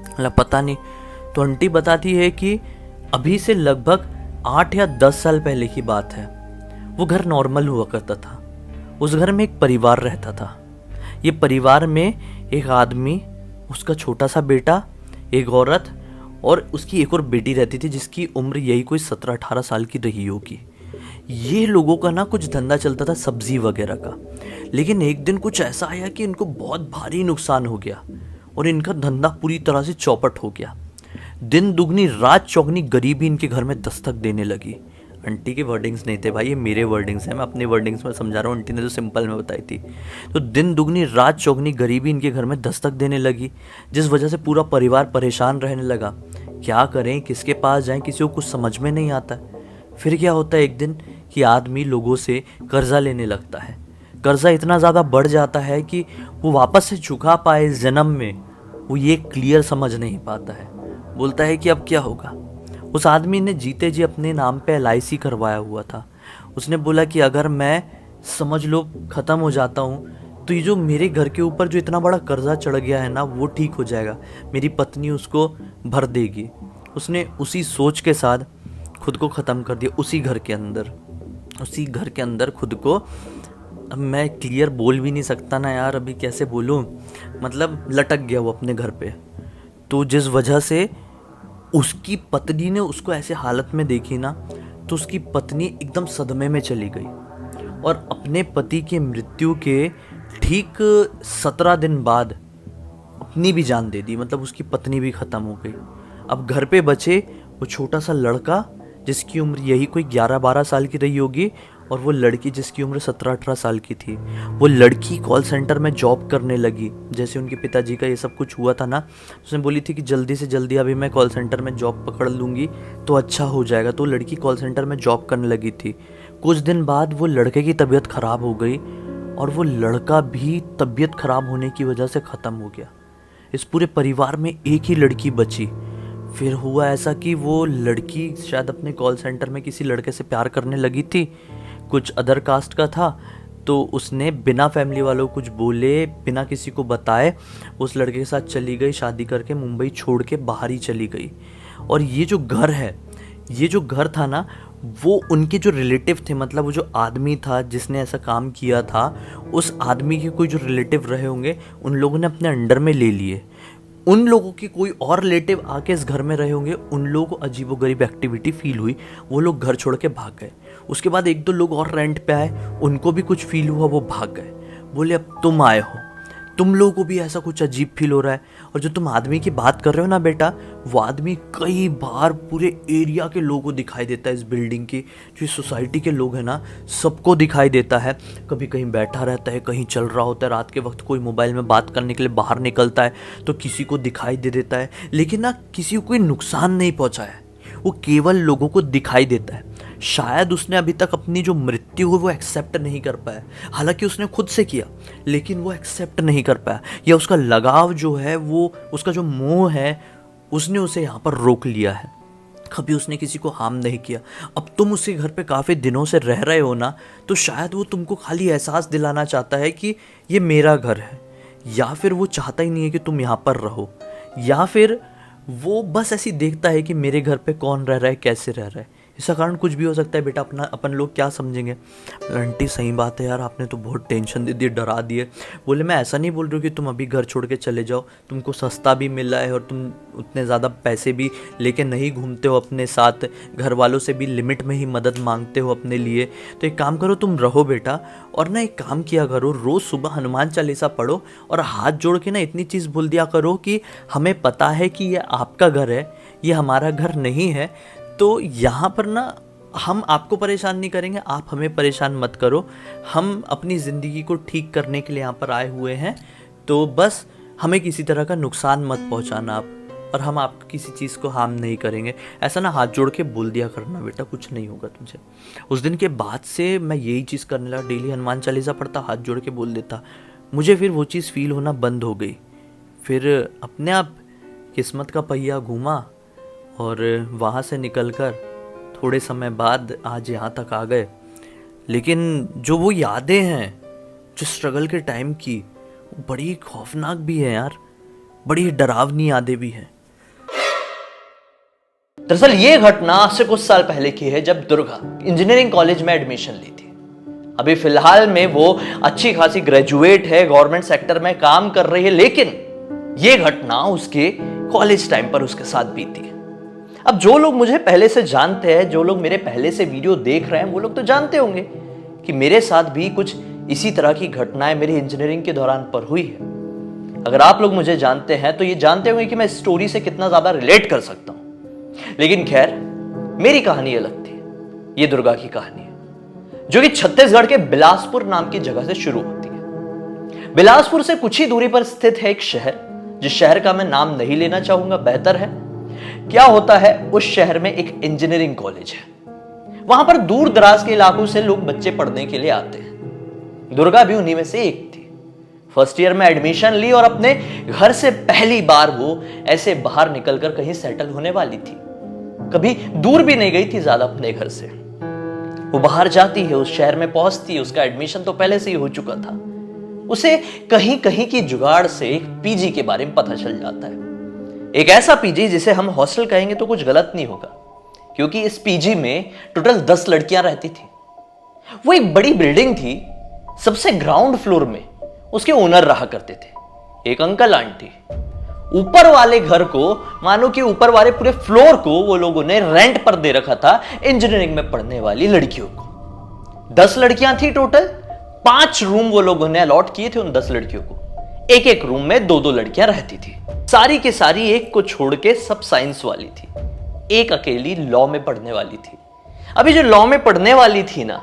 बोला पता नहीं। तो आंटी बताती है कि अभी से लगभग 8 या 10 साल पहले की बात है, वो घर नॉर्मल हुआ करता था। उस घर में एक परिवार रहता था। ये परिवार में एक आदमी, उसका छोटा सा बेटा, एक औरत और उसकी एक और बेटी रहती थी जिसकी उम्र यही कोई 17-18 साल की रही होगी। ये लोगों का ना कुछ धंधा चलता था सब्जी वगैरह का, लेकिन एक दिन कुछ ऐसा आया कि इनको बहुत भारी नुकसान हो गया और इनका धंधा पूरी तरह से चौपट हो गया। दिन दुगनी रात चौगनी गरीबी इनके घर में दस्तक देने लगी। आंटी के वर्डिंग्स नहीं थे भाई, ये मेरे वर्डिंग्स हैं, मैं अपने वर्डिंग्स में समझा रहा हूँ, आंटी ने तो सिंपल में बताई थी। तो दिन दुगनी रात चौगनी गरीबी इनके घर में दस्तक देने लगी, जिस वजह से पूरा परिवार परेशान रहने लगा। क्या करें, किसके पास जाएं, किसी को कुछ समझ में नहीं आता। फिर क्या होता है एक दिन कि आदमी लोगों से कर्जा लेने लगता है। कर्जा इतना ज़्यादा बढ़ जाता है कि वो वापस से चुका पाए इस जन्म में, वो ये क्लियर समझ नहीं पाता है। बोलता है कि अब क्या होगा। उस आदमी ने जीते जी अपने नाम पे LIC करवाया हुआ था। उसने बोला कि अगर मैं समझ लो ख़त्म हो जाता हूँ तो ये जो मेरे घर के ऊपर जो इतना बड़ा कर्जा चढ़ गया है ना, वो ठीक हो जाएगा, मेरी पत्नी उसको भर देगी। उसने उसी सोच के साथ खुद को ख़त्म कर दिया उसी घर के अंदर खुद को। अब मैं क्लियर बोल भी नहीं सकता ना यार, अभी कैसे बोलूँ, मतलब लटक गया वो अपने घर पे। तो जिस वजह से उसकी पत्नी ने उसको ऐसे हालत में देखी ना, तो उसकी पत्नी एकदम सदमे में चली गई और अपने पति की मृत्यु के ठीक 17 दिन बाद अपनी भी जान दे दी, मतलब उसकी पत्नी भी ख़त्म हो गई। अब घर पे बचे वो छोटा सा लड़का जिसकी उम्र यही कोई 11-12 साल की रही होगी, और वो लड़की जिसकी उम्र 17-18 साल की थी। वो लड़की कॉल सेंटर में जॉब करने लगी। जैसे उनके पिताजी का ये सब कुछ हुआ था ना, उसने बोली थी कि जल्दी से जल्दी अभी मैं कॉल सेंटर में जॉब पकड़ लूँगी तो अच्छा हो जाएगा। तो लड़की कॉल सेंटर में जॉब करने लगी थी। कुछ दिन बाद वो लड़के की तबीयत ख़राब हो गई और वो लड़का भी तबीयत ख़राब होने की वजह से ख़त्म हो गया। इस पूरे परिवार में एक ही लड़की बची। फिर हुआ ऐसा कि वो लड़की शायद अपने कॉल सेंटर में किसी लड़के से प्यार करने लगी थी, कुछ अदर कास्ट का था। तो उसने बिना फैमिली वालों कुछ बोले, बिना किसी को बताए उस लड़के के साथ चली गई, शादी करके मुंबई छोड़ के बाहर ही चली गई। और ये जो घर है, ये जो घर था ना, वो उनके जो रिलेटिव थे, मतलब वो जो आदमी था जिसने ऐसा काम किया था, उस आदमी के कोई जो रिलेटिव रहे होंगे उन लोगों ने अपने अंडर में ले लिए। उन लोगों के कोई और रिलेटिव आके इस घर में रहे होंगे, उन लोगों को अजीबोगरीब एक्टिविटी फील हुई, वो लोग घर छोड़ के भाग गए। उसके बाद एक दो लोग और रेंट पे आए, उनको भी कुछ फील हुआ, वो भाग गए। बोले अब तुम आए हो, तुम लोगों को भी ऐसा कुछ अजीब फील हो रहा है। और जो तुम आदमी की बात कर रहे हो ना बेटा, वो आदमी कई बार पूरे एरिया के लोगों को दिखाई देता है, इस बिल्डिंग की जो इस सोसाइटी के लोग हैं ना, सबको दिखाई देता है। कभी कहीं बैठा रहता है, कहीं चल रहा होता है, रात के वक्त कोई मोबाइल में बात करने के लिए बाहर निकलता है तो किसी को दिखाई दे देता है, लेकिन ना किसी को कोई नुकसान नहीं पहुंचाया है, वो केवल लोगों को दिखाई देता है। शायद उसने अभी तक अपनी जो मृत्यु है वो एक्सेप्ट नहीं कर पाया, हालांकि उसने खुद से किया, लेकिन वो एक्सेप्ट नहीं कर पाया, या उसका लगाव जो है, वो उसका जो मोह है, उसने उसे यहाँ पर रोक लिया है। कभी उसने किसी को हार्म नहीं किया। अब तुम उसके घर पे काफ़ी दिनों से रह रहे हो ना, तो शायद वो तुमको खाली एहसास दिलाना चाहता है कि ये मेरा घर है, या फिर वो चाहता ही नहीं है कि तुम यहाँ पर रहो, या फिर वो बस ऐसी देखता है कि मेरे घर पे कौन रह रहा है, कैसे रह रहा है। इसका कारण कुछ भी हो सकता है बेटा, अपन लोग क्या समझेंगे। आंटी सही बात है यार, आपने तो बहुत टेंशन दे दी, डरा दिए। बोले मैं ऐसा नहीं बोल रही हूँ कि तुम अभी घर छोड़ के चले जाओ, तुमको सस्ता भी मिल रहा है और तुम उतने ज़्यादा पैसे भी लेके नहीं घूमते हो अपने साथ, घर वालों से भी लिमिट में ही मदद मांगते हो अपने लिए। तो एक काम करो, तुम रहो बेटा, और ना एक काम किया करो, रोज़ सुबह हनुमान चालीसा पढ़ो और हाथ जोड़ के ना इतनी चीज़ बोल दिया करो कि हमें पता है कि ये आपका घर है, ये हमारा घर नहीं है, तो यहाँ पर ना हम आपको परेशान नहीं करेंगे, आप हमें परेशान मत करो, हम अपनी ज़िंदगी को ठीक करने के लिए यहाँ पर आए हुए हैं, तो बस हमें किसी तरह का नुकसान मत पहुँचाना आप, और हम आप किसी चीज़ को हार्म नहीं करेंगे। ऐसा ना हाथ जोड़ के बोल दिया करना बेटा, कुछ नहीं होगा तुझे। उस दिन के बाद से मैं यही चीज़ करने लगा, डेली हनुमान चालीसा पढ़ता, हाथ जोड़ के बोल देता। मुझे फिर वो चीज़ फील होना बंद हो गई। फिर अपने आप किस्मत का पहिया घूमा और वहाँ से निकलकर थोड़े समय बाद आज यहाँ तक आ गए। लेकिन जो वो यादें हैं जो स्ट्रगल के टाइम की, वो बड़ी खौफनाक भी है यार, बड़ी डरावनी यादें भी हैं। दरअसल ये घटना आज से कुछ साल पहले की है, जब दुर्गा इंजीनियरिंग कॉलेज में एडमिशन ली थी। अभी फिलहाल में वो अच्छी खासी ग्रेजुएट है, गवर्नमेंट सेक्टर में काम कर रही है, लेकिन ये घटना उसके कॉलेज टाइम पर उसके साथ बीती है। अब जो लोग मुझे पहले से जानते हैं, जो लोग मेरे पहले से वीडियो देख रहे हैं, वो लोग तो जानते होंगे कि मेरे साथ भी कुछ इसी तरह की घटनाएं मेरी इंजीनियरिंग के दौरान पर हुई है। अगर आप लोग मुझे जानते हैं तो ये जानते होंगे कि मैं इस स्टोरी से कितना ज्यादा रिलेट कर सकता हूं। लेकिन खैर, मेरी कहानी अलग थी। ये दुर्गा की कहानी है, जो कि छत्तीसगढ़ के बिलासपुर नाम की जगह से शुरू होती है। बिलासपुर से कुछ ही दूरी पर स्थित है एक शहर, जिस शहर का मैं नाम नहीं लेना चाहूंगा, बेहतर है। क्या होता है, उस शहर में एक इंजीनियरिंग कॉलेज है। वहां पर दूर दराज के इलाकों से लोग बच्चे पढ़ने के लिए आते हैं। दुर्गा भी उन्हीं में से एक थी। फर्स्ट ईयर में एडमिशन ली और अपने घर से पहली बार वो ऐसे बाहर निकलकर कहीं सेटल होने वाली थी। कभी दूर भी नहीं गई थी ज्यादा अपने घर से। वो बाहर जाती है, उस शहर में पहुंचती है, उसका एडमिशन तो पहले से ही हो चुका था। उसे कहीं कहीं की जुगाड़ से एक पीजी के बारे में पता चल जाता है। एक ऐसा पीजी जिसे हम हॉस्टल कहेंगे तो कुछ गलत नहीं होगा, क्योंकि इस पीजी में टोटल 10 लड़कियां रहती थी। वो एक बड़ी बिल्डिंग थी, सबसे ग्राउंड फ्लोर में उसके ओनर रहा करते थे, एक अंकल आंटी। ऊपर वाले घर को, मानो कि ऊपर वाले पूरे फ्लोर को वो लोगों ने रेंट पर दे रखा था इंजीनियरिंग में पढ़ने वाली लड़कियों को। 10 लड़कियां थी टोटल, 5 रूम वो लोगों ने अलॉट किए थे उन 10 लड़कियों को। एक एक रूम में 2-2 लड़कियां रहती थी। सारी की सारी एक को छोड़ के सब साइंस वाली थी, एक अकेली लॉ में पढ़ने वाली थी। अभी जो लॉ में पढ़ने वाली थी ना,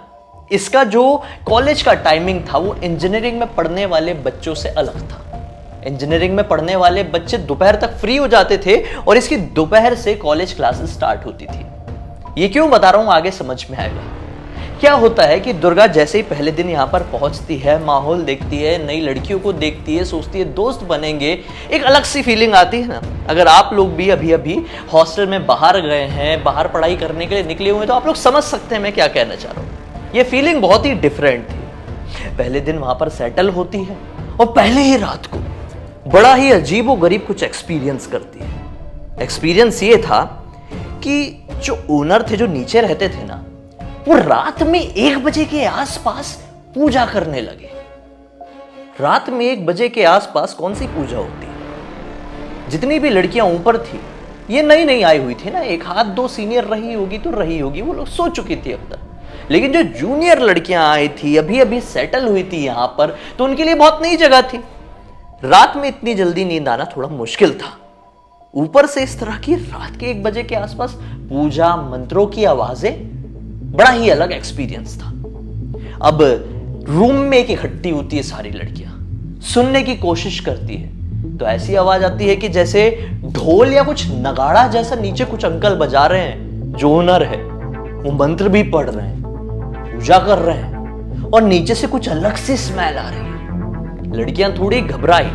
इसका जो कॉलेज का टाइमिंग था वो इंजीनियरिंग में पढ़ने वाले बच्चों से अलग था। इंजीनियरिंग में पढ़ने वाले बच्चे दोपहर तक फ्री हो जाते थे और इसकी दोपहर से कॉलेज क्लासेस स्टार्ट होती थी। ये क्यों बता रहा हूं, आगे समझ में आएगा। क्या होता है कि दुर्गा जैसे ही पहले दिन यहाँ पर पहुंचती है, माहौल देखती है, नई लड़कियों को देखती है, सोचती है दोस्त बनेंगे, एक अलग सी फीलिंग आती है ना। अगर आप लोग भी अभी अभी हॉस्टल में बाहर गए हैं, बाहर पढ़ाई करने के लिए निकले हुए हैं, तो आप लोग समझ सकते हैं मैं क्या कहना चाह रहा हूँ। ये फीलिंग बहुत ही डिफरेंट थी। पहले दिन वहां पर सेटल होती है और पहले ही रात को बड़ा ही अजीब गरीब कुछ एक्सपीरियंस करती है। एक्सपीरियंस ये था कि जो ओनर थे, जो नीचे रहते थे ना, वो रात में 1 बजे के आसपास पूजा करने लगे। रात में 1 बजे के आसपास कौन सी पूजा होती है? जितनी भी लड़कियां ऊपर थी, ये नई नई आई हुई थी ना, एक हाथ 2 सीनियर रही होगी तो रही होगी, वो लोग सो चुकी थी अब तक। लेकिन जो जूनियर लड़कियां आई थी, अभी अभी सेटल हुई थी यहां पर, तो उनके लिए बहुत नई जगह थी। रात में इतनी जल्दी नींद आना थोड़ा मुश्किल था। ऊपर से इस तरह की रात के 1 बजे के आसपास पूजा, मंत्रों की आवाजें, बड़ा ही अलग एक्सपीरियंस था। अब रूम में एक इकट्ठी होती है सारी लड़कियां, सुनने की कोशिश करती है, तो ऐसी आवाज आती है कि जैसे ढोल या कुछ नगाड़ा जैसा नीचे कुछ अंकल बजा रहे हैं। जो ओनर है वो मंत्र भी पढ़ रहे हैं, पूजा कर रहे हैं, और नीचे से कुछ अलग सी स्मेल आ रही है। लड़कियां थोड़ी घबराई।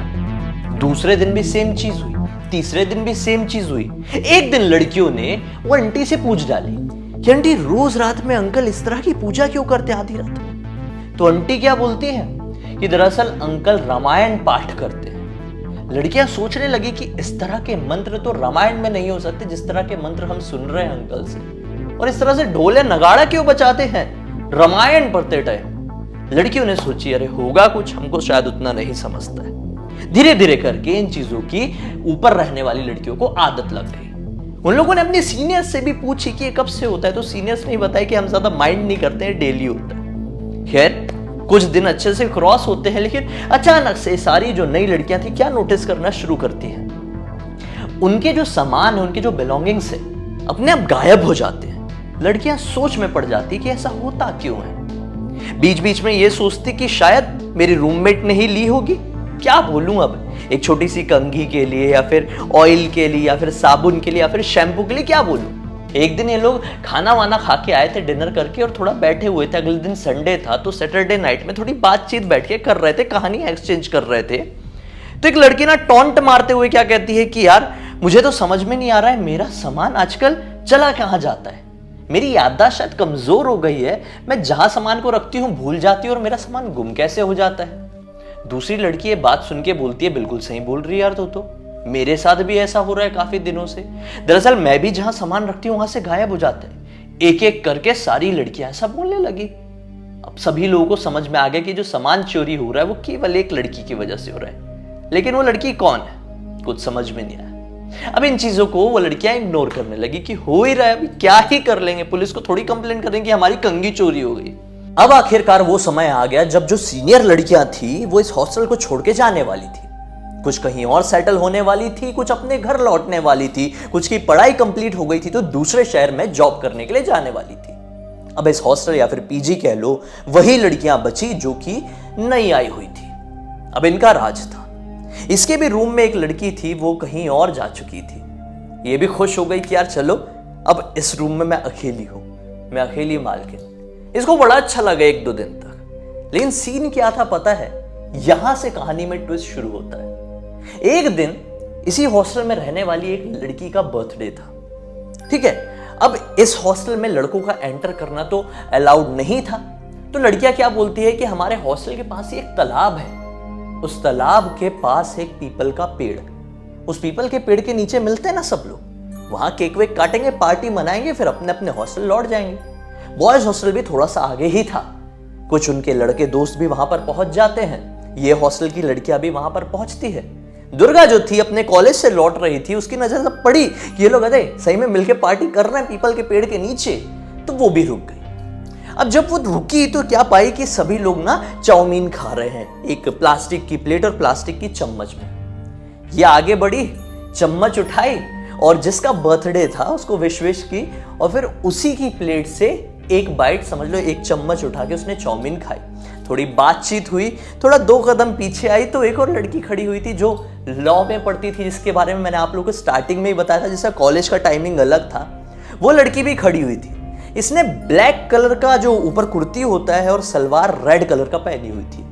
दूसरे दिन भी सेम चीज हुई, तीसरे दिन भी सेम चीज हुई। एक दिन लड़कियों ने वो आंटी से पूछ डाली कि आंटी रोज रात में अंकल इस तरह की पूजा क्यों करते आधी रात? तो आंटी क्या बोलती है कि दरअसल अंकल रामायण पाठ करते हैं। लड़कियां सोचने लगी कि इस तरह के मंत्र तो रामायण में नहीं हो सकते जिस तरह के मंत्र हम सुन रहे हैं अंकल से, और इस तरह से ढोले नगाड़ा क्यों बचाते हैं रामायण पढ़ते टाइम। लड़कियों ने सोची अरे होगा कुछ, हमको शायद उतना नहीं समझता है। धीरे धीरे करके इन चीजों की ऊपर रहने वाली लड़कियों को आदत लग गई। उन लोगों ने अपने सीनियर्स से भी पूछी कि ये कब से होता है, तो सीनियर्स ने बताया कि हम ज्यादा माइंड नहीं करते हैं, डेली होता है। खैर कुछ दिन अच्छे से क्रॉस होते हैं, लेकिन अचानक से सारी जो नई लड़कियां थी क्या नोटिस करना शुरू करती हैं, उनके जो सामान है, उनके जो बिलोंगिंग्स है, अपने आप गायब हो जाते हैं। लड़कियां सोच में पड़ जाती कि ऐसा होता क्यों है। बीच बीच में ये सोचती कि शायद मेरी रूममेट ने ही ली होगी। क्या बोलूं अब, एक छोटी सी कंघी के लिए या फिर ऑयल के लिए या फिर साबुन के लिए या फिर शैम्पू के लिए क्या बोलूं। एक दिन ये लोग खाना वाना खा के आए थे डिनर करके और थोड़ा बैठे हुए थे। अगले दिन संडे था, तो सैटरडे नाइट में थोड़ी बातचीत बैठ के कर रहे थे, कहानी एक्सचेंज कर रहे थे। तो एक लड़की ना टॉन्ट मारते हुए क्या कहती है कि यार मुझे तो समझ में नहीं आ रहा है मेरा सामान आजकल चला कहां जाता है। मेरी याददाश्त शायद कमजोर हो गई है, मैं जहां सामान को रखती हूं भूल जाती हूं और मेरा सामान गुम कैसे हो जाता है। दूसरी लड़की ये बात सुन के बोलती है बिल्कुल सही बोल रही है यार, तो मेरे साथ भी ऐसा हो रहा है काफी दिनों से। दरअसल मैं भी जहां सामान रखती हूं वहां से गायब हो जाता है। एक एक करके सारी लड़कियां ऐसा बोलने लगी। अब सभी लोगों को समझ में आ गया कि जो सामान चोरी हो रहा है वो केवल एक लड़की की वजह से हो रहा है, लेकिन वो लड़की कौन है कुछ समझ में नहीं आया। अब इन चीजों को वो लड़कियां इग्नोर करने लगी कि हो ही रहा है, अभी क्या ही कर लेंगे, पुलिस को थोड़ी कंप्लेंट करेंगे कि हमारी कंघी चोरी हो गई। अब आखिरकार वो समय आ गया जब जो सीनियर लड़कियां थी वो इस हॉस्टल को छोड़ के जाने वाली थी। कुछ कहीं और सेटल होने वाली थी, कुछ अपने घर लौटने वाली थी, कुछ की पढ़ाई कंप्लीट हो गई थी तो दूसरे शहर में जॉब करने के लिए जाने वाली थी। अब इस हॉस्टल या फिर पीजी कह लो, वही लड़कियां बची जो कि नई आई हुई थी। अब इनका राज था। इसके भी रूम में एक लड़की थी, वो कहीं और जा चुकी थी। ये भी खुश हो गई कि यार चलो अब इस रूम में मैं अकेली हूं, मैं अकेली मालकिन। इसको बड़ा अच्छा लगा 1-2 दिन तक। लेकिन सीन क्या था पता है, यहां से कहानी में ट्विस्ट शुरू होता है। एक दिन इसी हॉस्टल में रहने वाली एक लड़की का बर्थडे था, ठीक है। अब इस हॉस्टल में लड़कों का एंटर करना तो अलाउड नहीं था, तो लड़कियां क्या बोलती है कि हमारे हॉस्टल के पास ही एक तालाब है, उस तालाब के पास एक पीपल का पेड़, उस पीपल के पेड़ के नीचे मिलते हैं ना सब लोग, वहां केक वेक काटेंगे, पार्टी मनाएंगे, फिर अपने अपने हॉस्टल लौट जाएंगे। बॉयज हॉस्टल भी थोड़ा सा आगे ही था, कुछ उनके लड़के दोस्त भी वहां पर पहुंच जाते हैं, ये हॉस्टल की लड़कियां भी वहां पर पहुंचती है। दुर्गा जो थी अपने कॉलेज से लौट रही थी, उसकी नजर सब पड़ी कि ये लोग अरे सही में मिलके पार्टी कर रहे हैं पीपल के पेड़ के नीचे, तो वो भी रुक गई। अब जब वो रुकी तो क्या पाई कि सभी लोग ना चाउमीन खा रहे हैं, एक प्लास्टिक की प्लेट और प्लास्टिक की चम्मच में। ये आगे बढ़ी, चम्मच उठाई और जिसका बर्थडे था उसको विश की, और फिर उसी की प्लेट से एक बाइट, समझ लो एक चम्मच उठा के उसने चाउमीन खाई। थोड़ी बातचीत हुई, थोड़ा 2 कदम पीछे आई तो एक और लड़की खड़ी हुई थी जो लॉ में पढ़ती थी, जिसके बारे में मैंने आप लोगों को स्टार्टिंग में ही बताया था, जिसका कॉलेज का टाइमिंग अलग था। वो लड़की भी खड़ी हुई थी। इसने ब्लैक कलर का जो ऊपर कुर्ती होता है और सलवार रेड कलर का पहनी हुई थी।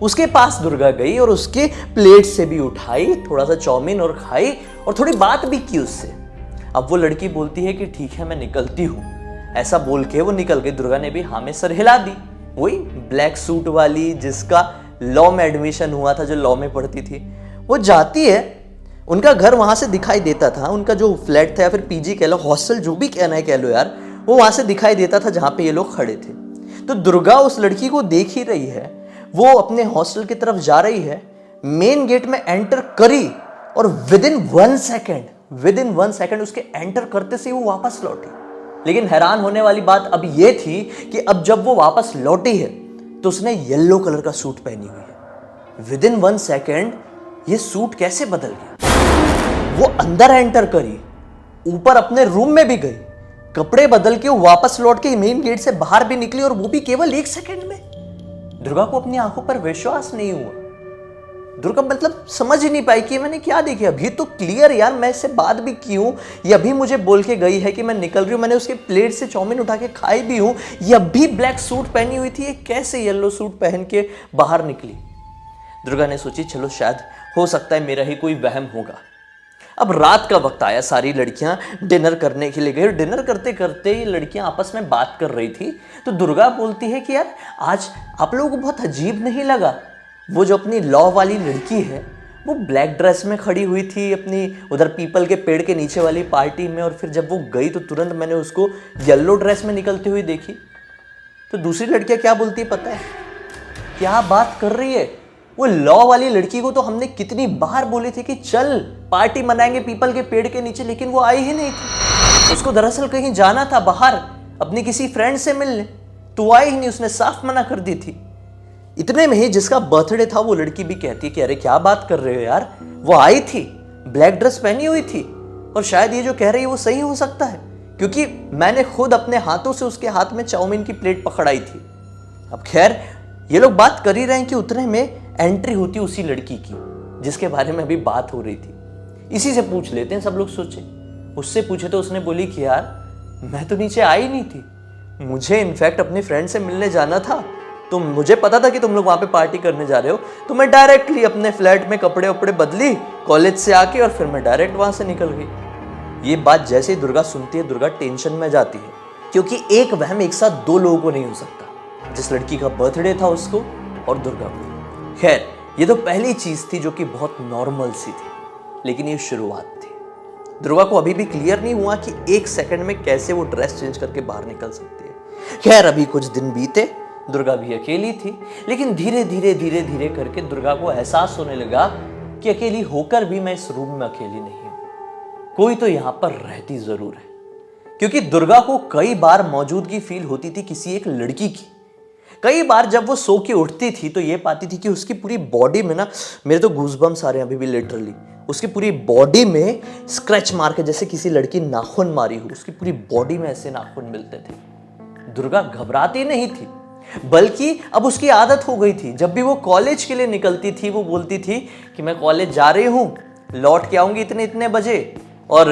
उसके पास दुर्गा गई और उसके प्लेट से भी उठाई, थोड़ा सा चाउमीन और खाई और थोड़ी बात भी की उससे। अब वो लड़की बोलती है कि ठीक है मैं निकलती हूँ। ऐसा बोल के वो निकल गई। दुर्गा ने भी हाँ में सर हिला दी। वही ब्लैक सूट वाली जिसका लॉ में एडमिशन हुआ था, जो लॉ में पढ़ती थी, वो जाती है। उनका घर वहां से दिखाई देता था, उनका जो फ्लैट था या फिर पीजी कह लो, हॉस्टल, जो भी कहना है कह लो यार, वो वहां से दिखाई देता था जहां पे ये लोग खड़े थे। तो दुर्गा उस लड़की को देख ही रही है, वो अपने हॉस्टल की तरफ जा रही है। मेन गेट में एंटर करी और विद इन 1 सेकेंड उसके एंटर करते से वो वापस लौटी। लेकिन हैरान होने वाली बात अब ये थी कि अब जब वो वापस लौटी है तो उसने येलो कलर का सूट पहनी हुई है। विद इन 1 सेकेंड ये सूट कैसे बदल गया? वो अंदर एंटर करी, ऊपर अपने रूम में भी गई, कपड़े बदल के वापस लौट के मेन गेट से बाहर भी निकली, और वो भी केवल 1 सेकेंड में। दुर्गा को अपनी आंखों पर विश्वास नहीं हुआ। दुर्गा मतलब समझ ही नहीं पाई कि मैंने क्या देखा। अभी तो क्लियर यार, मैं इससे बात भी की हूं, ये अभी मुझे बोल के गई है कि मैं निकल रही हूं, मैंने उसके प्लेट से चाउमीन उठा के खाई भी हूं, ये अभी ब्लैक सूट पहनी हुई थी, ये कैसे येलो सूट पहन के बाहर निकली? दुर्गा ने सोची चलो शायद हो सकता है मेरा ही कोई वहम होगा। अब रात का वक्त आया, सारी लड़कियां डिनर करने के लिए गई। डिनर करते करते ये लड़कियां आपस में बात कर रही थी तो दुर्गा बोलती है कि यार आज आप लोगों को बहुत अजीब नहीं लगा? वो जो अपनी लॉ वाली लड़की है वो ब्लैक ड्रेस में खड़ी हुई थी अपनी उधर पीपल के पेड़ के नीचे वाली पार्टी में, और फिर जब वो गई तो तुरंत मैंने उसको येलो ड्रेस में निकलती हुई देखी। तो दूसरी लड़कियां क्या बोलती है पता है? क्या बात कर रही है? वो लॉ वाली लड़की को तो हमने कितनी बार बोले थे कि चल पार्टी मनाएंगे पीपल के पेड़ के नीचे, लेकिन वो आई ही नहीं थी। उसको दरअसल कहीं जाना था बाहर अपनी किसी फ्रेंड से मिलने, तो आई ही नहीं, उसने साफ मना कर दी थी। इतने में ही जिसका बर्थडे था वो लड़की भी कहती है कि अरे क्या बात कर रहे हो यार, वो आई थी, ब्लैक ड्रेस पहनी हुई थी, और शायद ये जो कह रही है वो सही हो सकता है, क्योंकि मैंने खुद अपने हाथों से उसके हाथ में चाउमीन की प्लेट पकड़ाई थी। अब खैर ये लोग बात कर ही रहे हैं कि उतने में एंट्री होती उसी लड़की की जिसके बारे में अभी बात हो रही थी। इसी से पूछ लेते हैं, सब लोग सोचे। उससे पूछे तो उसने बोली कि यार मैं तो नीचे आई नहीं थी, मुझे इनफैक्ट अपनी फ्रेंड से मिलने जाना था, तो मुझे पता था कि तुम लोग वहां पे पार्टी करने जा रहे हो, तो मैं डायरेक्टली अपने फ्लैट में कपड़े वपड़े बदली कॉलेज से आके, और फिर मैं डायरेक्ट वहां से निकल गई। ये बात जैसे ही दुर्गा सुनती है, दुर्गा टेंशन में जाती है, क्योंकि एक वहम एक साथ 2 लोगों को नहीं हो सकता, जिस लड़की का बर्थडे था उसको और दुर्गा को। खैर ये तो पहली चीज थी जो कि बहुत नॉर्मल सी थी, लेकिन ये शुरुआत थी। दुर्गा को अभी भी क्लियर नहीं हुआ कि 1 सेकंड में कैसे वो ड्रेस चेंज करके बाहर निकल सकती है। खैर अभी कुछ दिन बीते, दुर्गा भी अकेली थी, लेकिन धीरे धीरे करके दुर्गा को एहसास होने लगा कि अकेली होकर भी मैं इस रूम में अकेली नहीं हूं, कोई तो यहां पर रहती जरूर है। क्योंकि दुर्गा को कई बार मौजूदगी फील होती थी किसी एक लड़की की। कई बार जब वो सो के उठती थी तो ये पाती थी कि उसकी पूरी बॉडी में ना, मेरे तो गूज़बम्स आ रहे हैं अभी भी लिटरली, उसकी पूरी बॉडी में स्क्रैच मार के जैसे किसी लड़की नाखून मारी हो, उसकी पूरी बॉडी में ऐसे नाखून मिलते थे। दुर्गा घबराती नहीं थी, बल्कि अब उसकी आदत हो गई थी। जब भी वो कॉलेज के लिए निकलती थी वो बोलती थी कि मैं कॉलेज जा रही हूं, लौट के आऊंगी इतने इतने बजे, और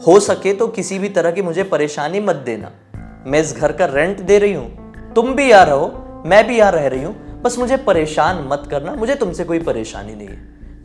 हो सके तो किसी भी तरह की मुझे परेशानी मत देना, मैं इस घर का रेंट दे रही हूं, तुम भी यहाँ रहो मैं भी यहाँ रह रही हूं, बस मुझे परेशान मत करना, मुझे तुमसे कोई परेशानी नहीं है।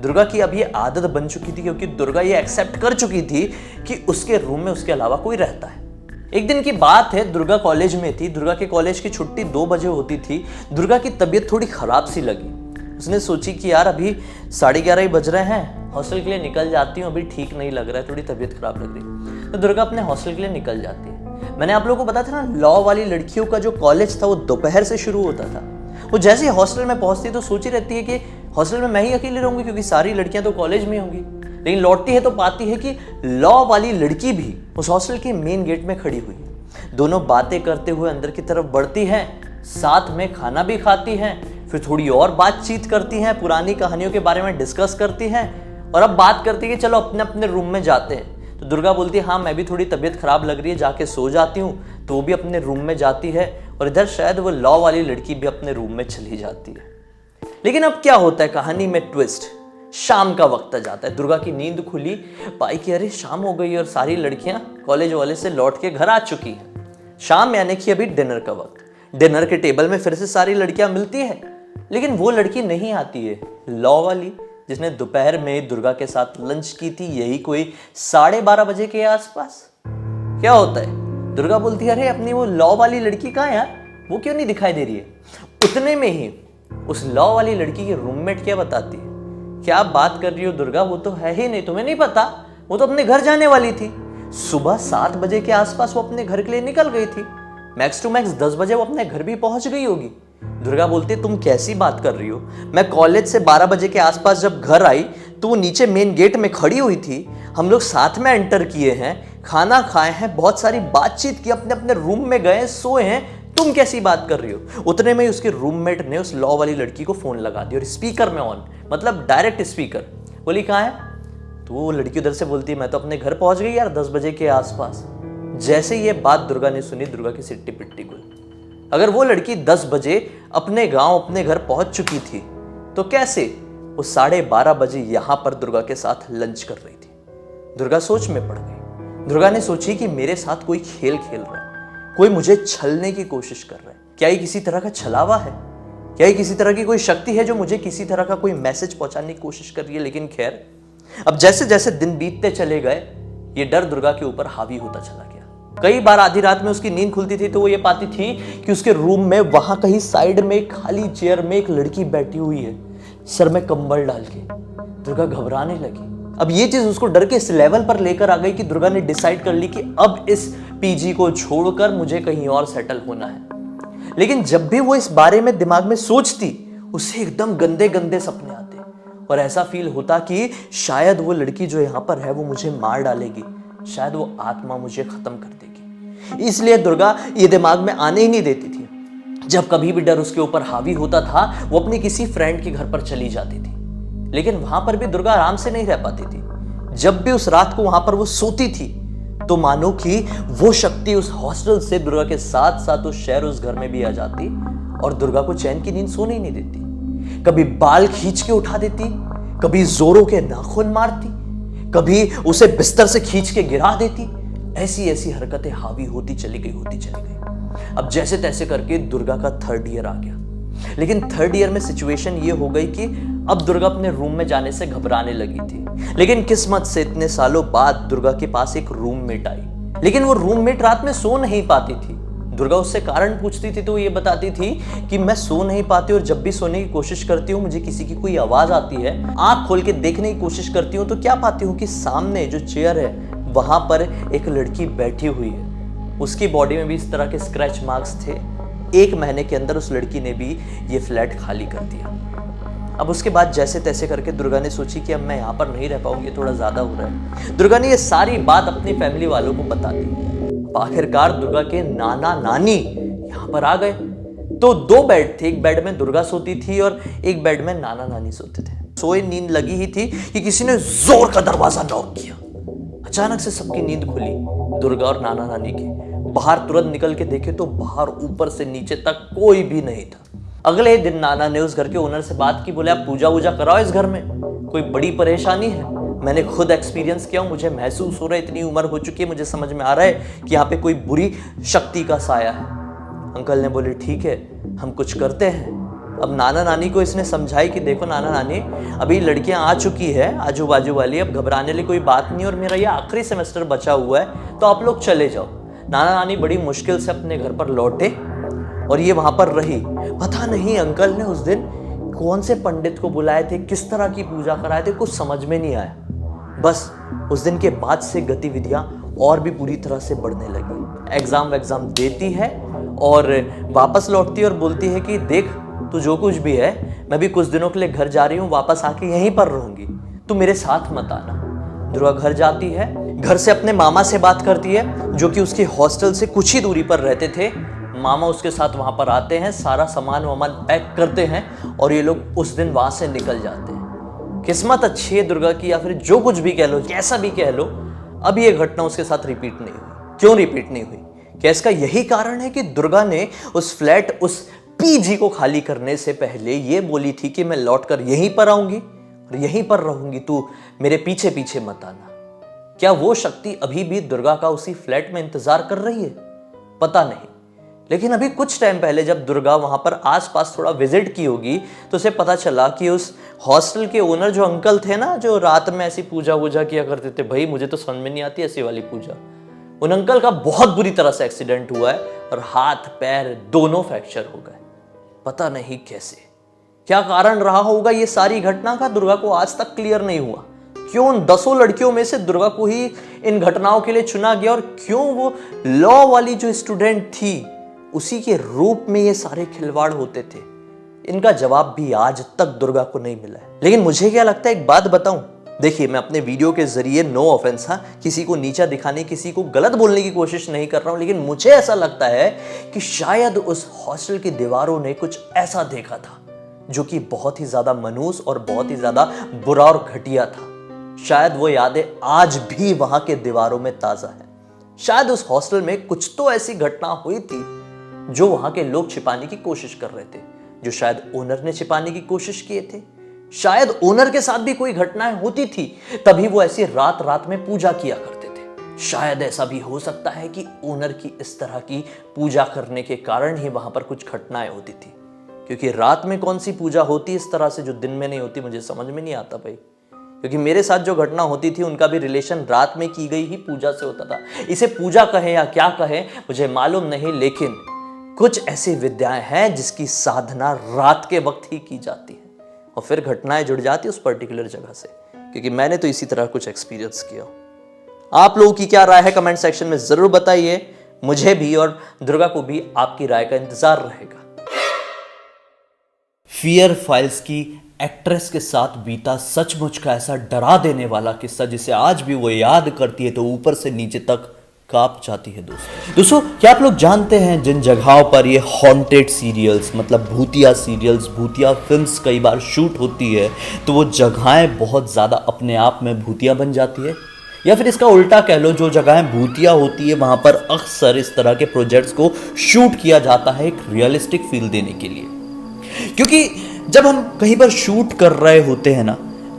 दुर्गा की अब ये आदत बन चुकी थी, क्योंकि दुर्गा ये एक्सेप्ट कर चुकी थी कि उसके रूम में उसके अलावा कोई रहता है। एक दिन की बात है, दुर्गा कॉलेज में थी। दुर्गा के कॉलेज की छुट्टी 2 बजे होती थी। दुर्गा की तबीयत थोड़ी खराब सी लगी। उसने सोची कि यार अभी 11:30 ही बज रहे हैं, हॉस्टल के लिए निकल जाती हूँ, अभी ठीक नहीं लग रहा है, थोड़ी तबीयत खराब लग रही है। तो दुर्गा अपने हॉस्टल के लिए निकल जाती है। मैंने आप लोगों को बताया था ना, लॉ वाली लड़कियों का जो कॉलेज था वो दोपहर से शुरू होता था। वो जैसे ही हॉस्टल में पहुंचती तो सोची रहती है कि हॉस्टल में मैं ही अकेली रहूंगी, क्योंकि सारी लड़कियां तो कॉलेज में होंगी। लेकिन लौटती है तो पाती है कि लॉ वाली लड़की भी उस हॉस्टल के मेन गेट में खड़ी हुई है। दोनों बातें करते हुए अंदर की तरफ बढ़ती हैं, साथ में खाना भी खाती हैं, फिर थोड़ी और बातचीत करती हैं, पुरानी कहानियों के बारे में डिस्कस करती हैं, और अब बात करती है कि चलो अपने अपने रूम में जाते हैं। तो दुर्गा बोलती है हाँ मैं भी थोड़ी तबीयत खराब लग रही है, जाके सो जाती हूँ। तो वो भी अपने रूम में जाती है, और इधर शायद वो लॉ वाली लड़की भी अपने रूम में चली जाती है। लेकिन अब क्या होता है कहानी में ट्विस्ट, शाम का वक्त आ जाता है। दुर्गा की नींद खुली, पाई कि अरे शाम हो गई और सारी लड़कियां कॉलेज वाले से लौट के घर आ चुकी हैं। शाम यानी कि अभी डिनर का वक्त। डिनर के टेबल में फिर से सारी लड़कियां मिलती है, लेकिन वो लड़की नहीं आती है, लॉ वाली, जिसने दोपहर में दुर्गा के साथ लंच की थी, यही कोई 12:30 बजे के आसपास। क्या होता है, दुर्गा बोलती है अरे अपनी वो लॉ वाली लड़की कहाँ है यार, वो क्यों नहीं दिखाई दे रही है। उतने में ही उस लॉ वाली लड़की की रूममेट क्या बताती है, क्या आप बात कर रही हो दुर्गा, वो तो है ही नहीं, तुम्हें नहीं पता, वो तो अपने घर जाने वाली थी। सुबह 7 बजे के आसपास वो अपने घर के लिए निकल गई थी, मैक्स टू मैक्स 10 बजे वो अपने घर भी पहुंच गई होगी। दुर्गा बोलती तुम कैसी बात कर रही हो, मैं कॉलेज से 12 बजे के आसपास जब घर आई तो वो नीचे मेन गेट में खड़ी हुई थी, हम लोग साथ में एंटर किए हैं, खाना खाए हैं, बहुत सारी बातचीत की, अपने अपने रूम में गए, सोए हैं, तुम कैसी बात कर रही हो। उतने में ही उसके रूममेट ने उस लॉ वाली लड़की को फोन लगा दिया और स्पीकर में ऑन, मतलब डायरेक्ट स्पीकर। बोली कहाँ है, तो वो लड़की उधर से बोलती है मैं तो अपने घर पहुंच गई यार 10 बजे के आसपास। जैसे ये बात दुर्गा ने सुनी, दुर्गा की सिट्टी पिट्टी गुल। अगर वो लड़की 10 बजे अपने गांव अपने घर पहुंच चुकी थी तो कैसे वो 12:30 बजे यहां पर दुर्गा के साथ लंच कर रही थी। दुर्गा सोच में पड़ गई। दुर्गा ने सोची कि मेरे साथ कोई खेल खेल रहा है, कोई मुझे छलने की कोशिश कर रहा है। क्या ये किसी तरह का छलावा है, क्या ये किसी तरह की कोई शक्ति है जो मुझे किसी तरह का कोई मैसेज पहुंचाने की कोशिश कर रही है। लेकिन खैर, अब जैसे जैसे दिन बीतते चले गए, ये डर दुर्गा के ऊपर हावी होता चला गया। कई बार आधी रात में उसकी नींद खुलती थी तो वो ये पाती थी कि उसके रूम में वहां कहीं साइड में एक खाली चेयर में एक लड़की बैठी हुई है, सर में कंबल डाल के। दुर्गा घबराने लगी। अब ये चीज उसको डर के इस लेवल पर लेकर आ गई कि दुर्गा ने डिसाइड कर ली कि अब इस पीजी को छोड़कर मुझे कहीं और सेटल होना है। लेकिन जब भी वो इस बारे में दिमाग में सोचती, उसे एकदम गंदे गंदे सपने आते और ऐसा फील होता कि शायद वो लड़की जो यहां पर है वो मुझे मार डालेगी, शायद वो आत्मा मुझे खत्म कर देगी। इसलिए दुर्गा ये दिमाग में आने ही नहीं देती थी। जब कभी भी डर उसके ऊपर हावी होता था, वो अपनी किसी फ्रेंड के घर पर चली जाती थी। लेकिन वहां पर भी दुर्गा आराम से नहीं रह पाती थी। जब भी उस रात को वहां पर वो सोती थी तो मानो कि वो शक्ति उस हॉस्टल से दुर्गा के साथ साथ उस शहर उस घर में भी आ जाती और दुर्गा को चैन की नींद सोने ही नहीं देती। कभी बाल खींच के उठा देती, कभी जोरों के नाखून मारती, कभी उसे बिस्तर से खींच के गिरा देती। ऐसी ऐसी हरकतें हावी होती चली गई। अब जैसे तैसे करके दुर्गा का 3rd ईयर आ गया। लेकिन 3rd ईयर में सिचुएशन ये हो गई कि अब दुर्गा अपने रूम में जाने से घबराने लगी थी। लेकिन किस्मत से इतने सालों बाद दुर्गा के पास एक रूममेट आई। लेकिन वो रूममेट रात में सो नहीं पाती थी। दुर्गा उससे कारण पूछती थी तो वो ये बताती थी कि मैं सो नहीं पाती और जब भी सोने की कोशिश करती हूँ मुझे किसी की कोई आवाज आती है, आंख खोल के देखने की कोशिश करती हूँ तो क्या पाती हूँ कि सामने जो चेयर है वहां पर एक लड़की बैठी हुई है। उसकी बॉडी में भी इस तरह के स्क्रैच मार्क्स थे। 1 महीने के अंदर उस लड़की ने भी ये फ्लैट खाली कर दिया। अब उसके बाद जैसे तैसे करके दुर्गा ने सोची कि अब मैं यहाँ पर नहीं रह पाऊंगी, थोड़ा ज्यादा हो रहा है। दुर्गा ने ये सारी बात अपनी फैमिली वालों को बता दी। आखिरकार दुर्गा के नाना नानी यहाँ पर आ गए। तो 2 बेड थे, एक बेड में दुर्गा सोती थी और एक बेड में नाना नानी सोते थे। सोए नींद लगी ही थी कि किसी ने जोर का दरवाजा नॉक किया। अचानक से सबकी नींद खुली, दुर्गा और नाना नानी की। बाहर तुरंत निकल के देखे तो बाहर ऊपर से नीचे तक कोई भी नहीं था। अगले दिन नाना ने उस घर के ओनर से बात की, बोले आप पूजा वूजा कराओ इस घर में, कोई बड़ी परेशानी है। मैंने खुद एक्सपीरियंस किया, मुझे महसूस हो रहा है, इतनी उम्र हो चुकी है, मुझे समझ में आ रहा है कि यहाँ पे कोई बुरी शक्ति का साया है। अंकल ने बोले ठीक है हम कुछ करते हैं। अब नाना नानी को इसने समझाई कि देखो नाना नानी, अभी लड़कियां आ चुकी है आजू बाजू वाली, अब घबराने की कोई बात नहीं और मेरा ये आखिरी सेमेस्टर बचा हुआ है तो आप लोग चले जाओ। नाना नानी बड़ी मुश्किल से अपने घर पर लौटे और ये वहां पर रही। पता नहीं अंकल ने उस दिन कौन से पंडित को बुलाए थे, किस तरह की पूजा कराए थे, कुछ समझ में नहीं आया। बस उस दिन के बाद से गतिविधियां और भी पूरी तरह से बढ़ने लगी। एग्जाम देती है और वापस लौटती है और बोलती है कि देख तू जो कुछ भी है, मैं भी कुछ दिनों के लिए घर जा रही हूँ, वापस आके यहीं पर रहूंगी, तू मेरे साथ मत आना। दुर्गा घर जाती है, घर से अपने मामा से बात करती है जो कि उसके हॉस्टल से कुछ ही दूरी पर रहते थे। मामा उसके साथ वहां पर आते हैं, सारा सामान वामान पैक करते हैं और ये लोग उस दिन वहां से निकल जाते हैं। किस्मत अच्छी है दुर्गा की, या फिर जो कुछ भी कह लो, कैसा भी कह लो, अब ये घटना उसके साथ रिपीट नहीं हुई। क्यों रिपीट नहीं हुई? क्या इसका यही कारण है कि दुर्गा ने उस फ्लैट, उस पीजी को खाली करने से पहले ये बोली थी कि मैं लौटकर यहीं पर आऊंगी और यहीं पर रहूंगी, तू मेरे पीछे पीछे मत आना। क्या वो शक्ति अभी भी दुर्गा का उसी फ्लैट में इंतजार कर रही है? पता नहीं। लेकिन अभी कुछ टाइम पहले जब दुर्गा वहां पर आसपास थोड़ा विजिट की होगी तो उसे पता चला कि उस हॉस्टल के ओनर जो अंकल थे ना, जो रात में ऐसी पूजा वूजा किया करते थे, भाई मुझे तो समझ में नहीं आती ऐसी वाली पूजा, उन अंकल का बहुत बुरी तरह से एक्सीडेंट हुआ है और हाथ पैर दोनों फ्रैक्चर हो गए। पता नहीं कैसे, क्या कारण रहा होगा ये सारी घटना का, दुर्गा को आज तक क्लियर नहीं हुआ। क्यों उन 10 लड़कियों में से दुर्गा को ही इन घटनाओं के लिए चुना गया और क्यों वो लॉ वाली जो स्टूडेंट थी उसी के रूप में ये सारे खिलवाड़ होते थे, इनका जवाब भी आज तक दुर्गा को नहीं मिला है। लेकिन मुझे क्या लगता है, एक बात बताऊं, देखिए मैं अपने वीडियो के जरिए नो ऑफेंस, किसी को नीचा दिखाने, किसी को गलत बोलने की कोशिश नहीं कर रहा हूं, लेकिन मुझे ऐसा लगता है कि शायद उस हॉस्टल की दीवारों ने कुछ ऐसा देखा था जो कि बहुत ही ज्यादा मनहूस और बहुत ही ज्यादा बुरा और घटिया था। शायद वो यादें आज भी वहां के दीवारों में ताजा है। शायद उस हॉस्टल में कुछ तो ऐसी घटना हुई थी जो वहां के लोग छिपाने की कोशिश कर रहे थे, जो शायद ओनर ने छिपाने की कोशिश किए थे। शायद ओनर के साथ भी कोई घटनाएं होती थी, तभी वो ऐसी रात रात में पूजा किया करते थे। शायद ऐसा भी हो सकता है कि ओनर की इस तरह की पूजा करने के कारण ही वहां पर कुछ घटनाएं होती थी, क्योंकि रात में कौन सी पूजा होती इस तरह से जो दिन में नहीं होती, मुझे समझ में नहीं आता भाई। क्योंकि मेरे साथ जो घटना होती थी उनका भी रिलेशन रात में की गई ही पूजा से होता था। इसे पूजा कहें या क्या कहें मुझे मालूम नहीं, लेकिन कुछ ऐसी विद्याएं हैं जिसकी साधना रात के वक्त ही की जाती है और फिर घटनाएं जुड़ जाती है उस पर्टिकुलर जगह से, क्योंकि मैंने तो इसी तरह कुछ एक्सपीरियंस किया। आप लोगों की क्या राय है कमेंट सेक्शन में जरूर बताइए। मुझे भी और दुर्गा को भी आपकी राय का इंतजार रहेगा। फियर फाइल्स की एक्ट्रेस के साथ बीता सचमुच का ऐसा डरा देने वाला किस्सा जिसे आज भी वो याद करती है तो ऊपर से नीचे तक कांप जाती है। दोस्तों क्या आप लोग जानते हैं जिन जगहों पर ये हॉन्टेड सीरियल्स, मतलब भूतिया सीरियल्स, भूतिया फिल्म्स कई बार शूट होती है तो वो जगहें बहुत ज़्यादा अपने आप में भूतिया बन जाती है, या फिर इसका उल्टा कह लो, जो जगहें भूतिया होती है वहाँ पर अक्सर इस तरह के प्रोजेक्ट्स को शूट किया जाता है एक रियलिस्टिक फील देने के लिए। क्योंकि जब हम कहीं पर शूट कर रहे होते हैं ना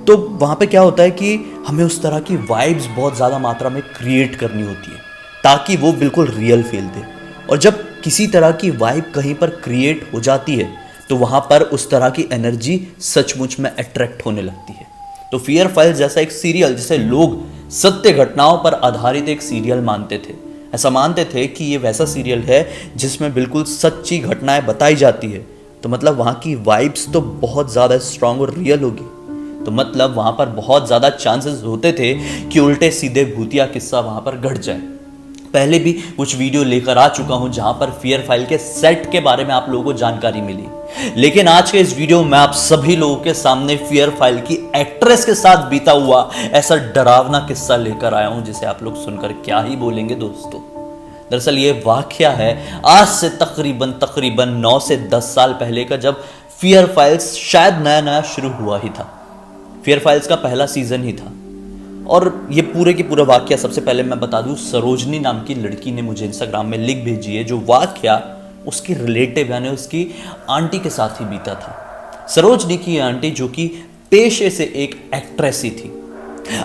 तो वहाँ पे क्या होता है कि हमें उस तरह की वाइब्स बहुत ज़्यादा मात्रा में क्रिएट करनी होती है ताकि वो बिल्कुल रियल फील दे। और जब किसी तरह की वाइब कहीं पर क्रिएट हो जाती है तो वहाँ पर उस तरह की एनर्जी सचमुच में अट्रैक्ट होने लगती है। तो फियर फाइल्स जैसा एक सीरियल, जिसे लोग सत्य घटनाओं पर आधारित एक सीरियल मानते थे, ऐसा मानते थे कि ये वैसा सीरियल है जिसमें बिल्कुल सच्ची घटनाएं बताई जाती है, तो मतलब वहाँ की वाइब्स तो बहुत ज़्यादा स्ट्रांग और रियल होगी। तो मतलब वहाँ पर बहुत ज़्यादा चांसेस होते थे कि उल्टे सीधे भूतिया किस्सा वहाँ पर घट जाए। पहले भी कुछ वीडियो लेकर आ चुका हूँ जहाँ पर फियर फाइल के सेट के बारे में आप लोगों को जानकारी मिली, लेकिन आज के इस वीडियो में आप सभी लोगों के सामने फियर फाइल की एक्ट्रेस के साथ बीता हुआ ऐसा डरावना किस्सा लेकर आया हूँ जिसे आप लोग सुनकर क्या ही बोलेंगे दोस्तों। दरअसल ये वाकया है आज से तकरीबन 9 से 10 साल पहले का, जब फियर फाइल्स शायद नया शुरू हुआ ही था। फियर फाइल्स का पहला सीजन ही था और ये पूरे की पूरा वाकया सबसे पहले मैं बता दूं, सरोजनी नाम की लड़की ने मुझे इंस्टाग्राम में लिंक भेजी है। जो वाकया उसकी रिलेटिव यानी उसकी आंटी के साथ ही बीता था। सरोजनी की आंटी जो कि पेशे से एक एक्ट्रेस ही थी,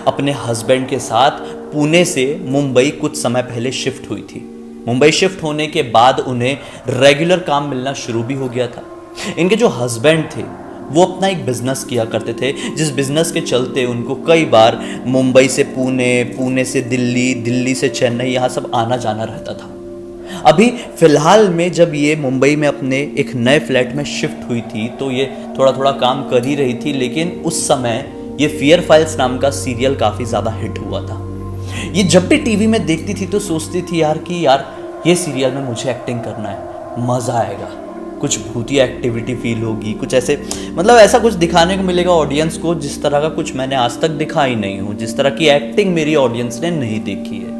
अपने हस्बैंड के साथ पुणे से मुंबई कुछ समय पहले शिफ्ट हुई थी। मुंबई शिफ्ट होने के बाद उन्हें रेगुलर काम मिलना शुरू भी हो गया था। इनके जो हस्बैंड थे वो अपना एक बिजनेस किया करते थे, जिस बिजनेस के चलते उनको कई बार मुंबई से पुणे, पुणे से दिल्ली, दिल्ली से चेन्नई, यहाँ सब आना जाना रहता था। अभी फिलहाल में जब ये मुंबई में अपने एक नए फ्लैट में शिफ्ट हुई थी तो ये थोड़ा थोड़ा काम कर ही रही थी, लेकिन उस समय ये फियर फाइल्स नाम का सीरियल काफ़ी ज़्यादा हिट हुआ था। ये जब भी टीवी में देखती थी तो सोचती थी यार ये सीरियल में मुझे एक्टिंग करना है, मज़ा आएगा, कुछ भूतिया एक्टिविटी फील होगी, कुछ ऐसे मतलब ऐसा कुछ दिखाने को मिलेगा ऑडियंस को जिस तरह का कुछ मैंने आज तक दिखा ही नहीं हूँ, जिस तरह की एक्टिंग मेरी ऑडियंस ने नहीं देखी है।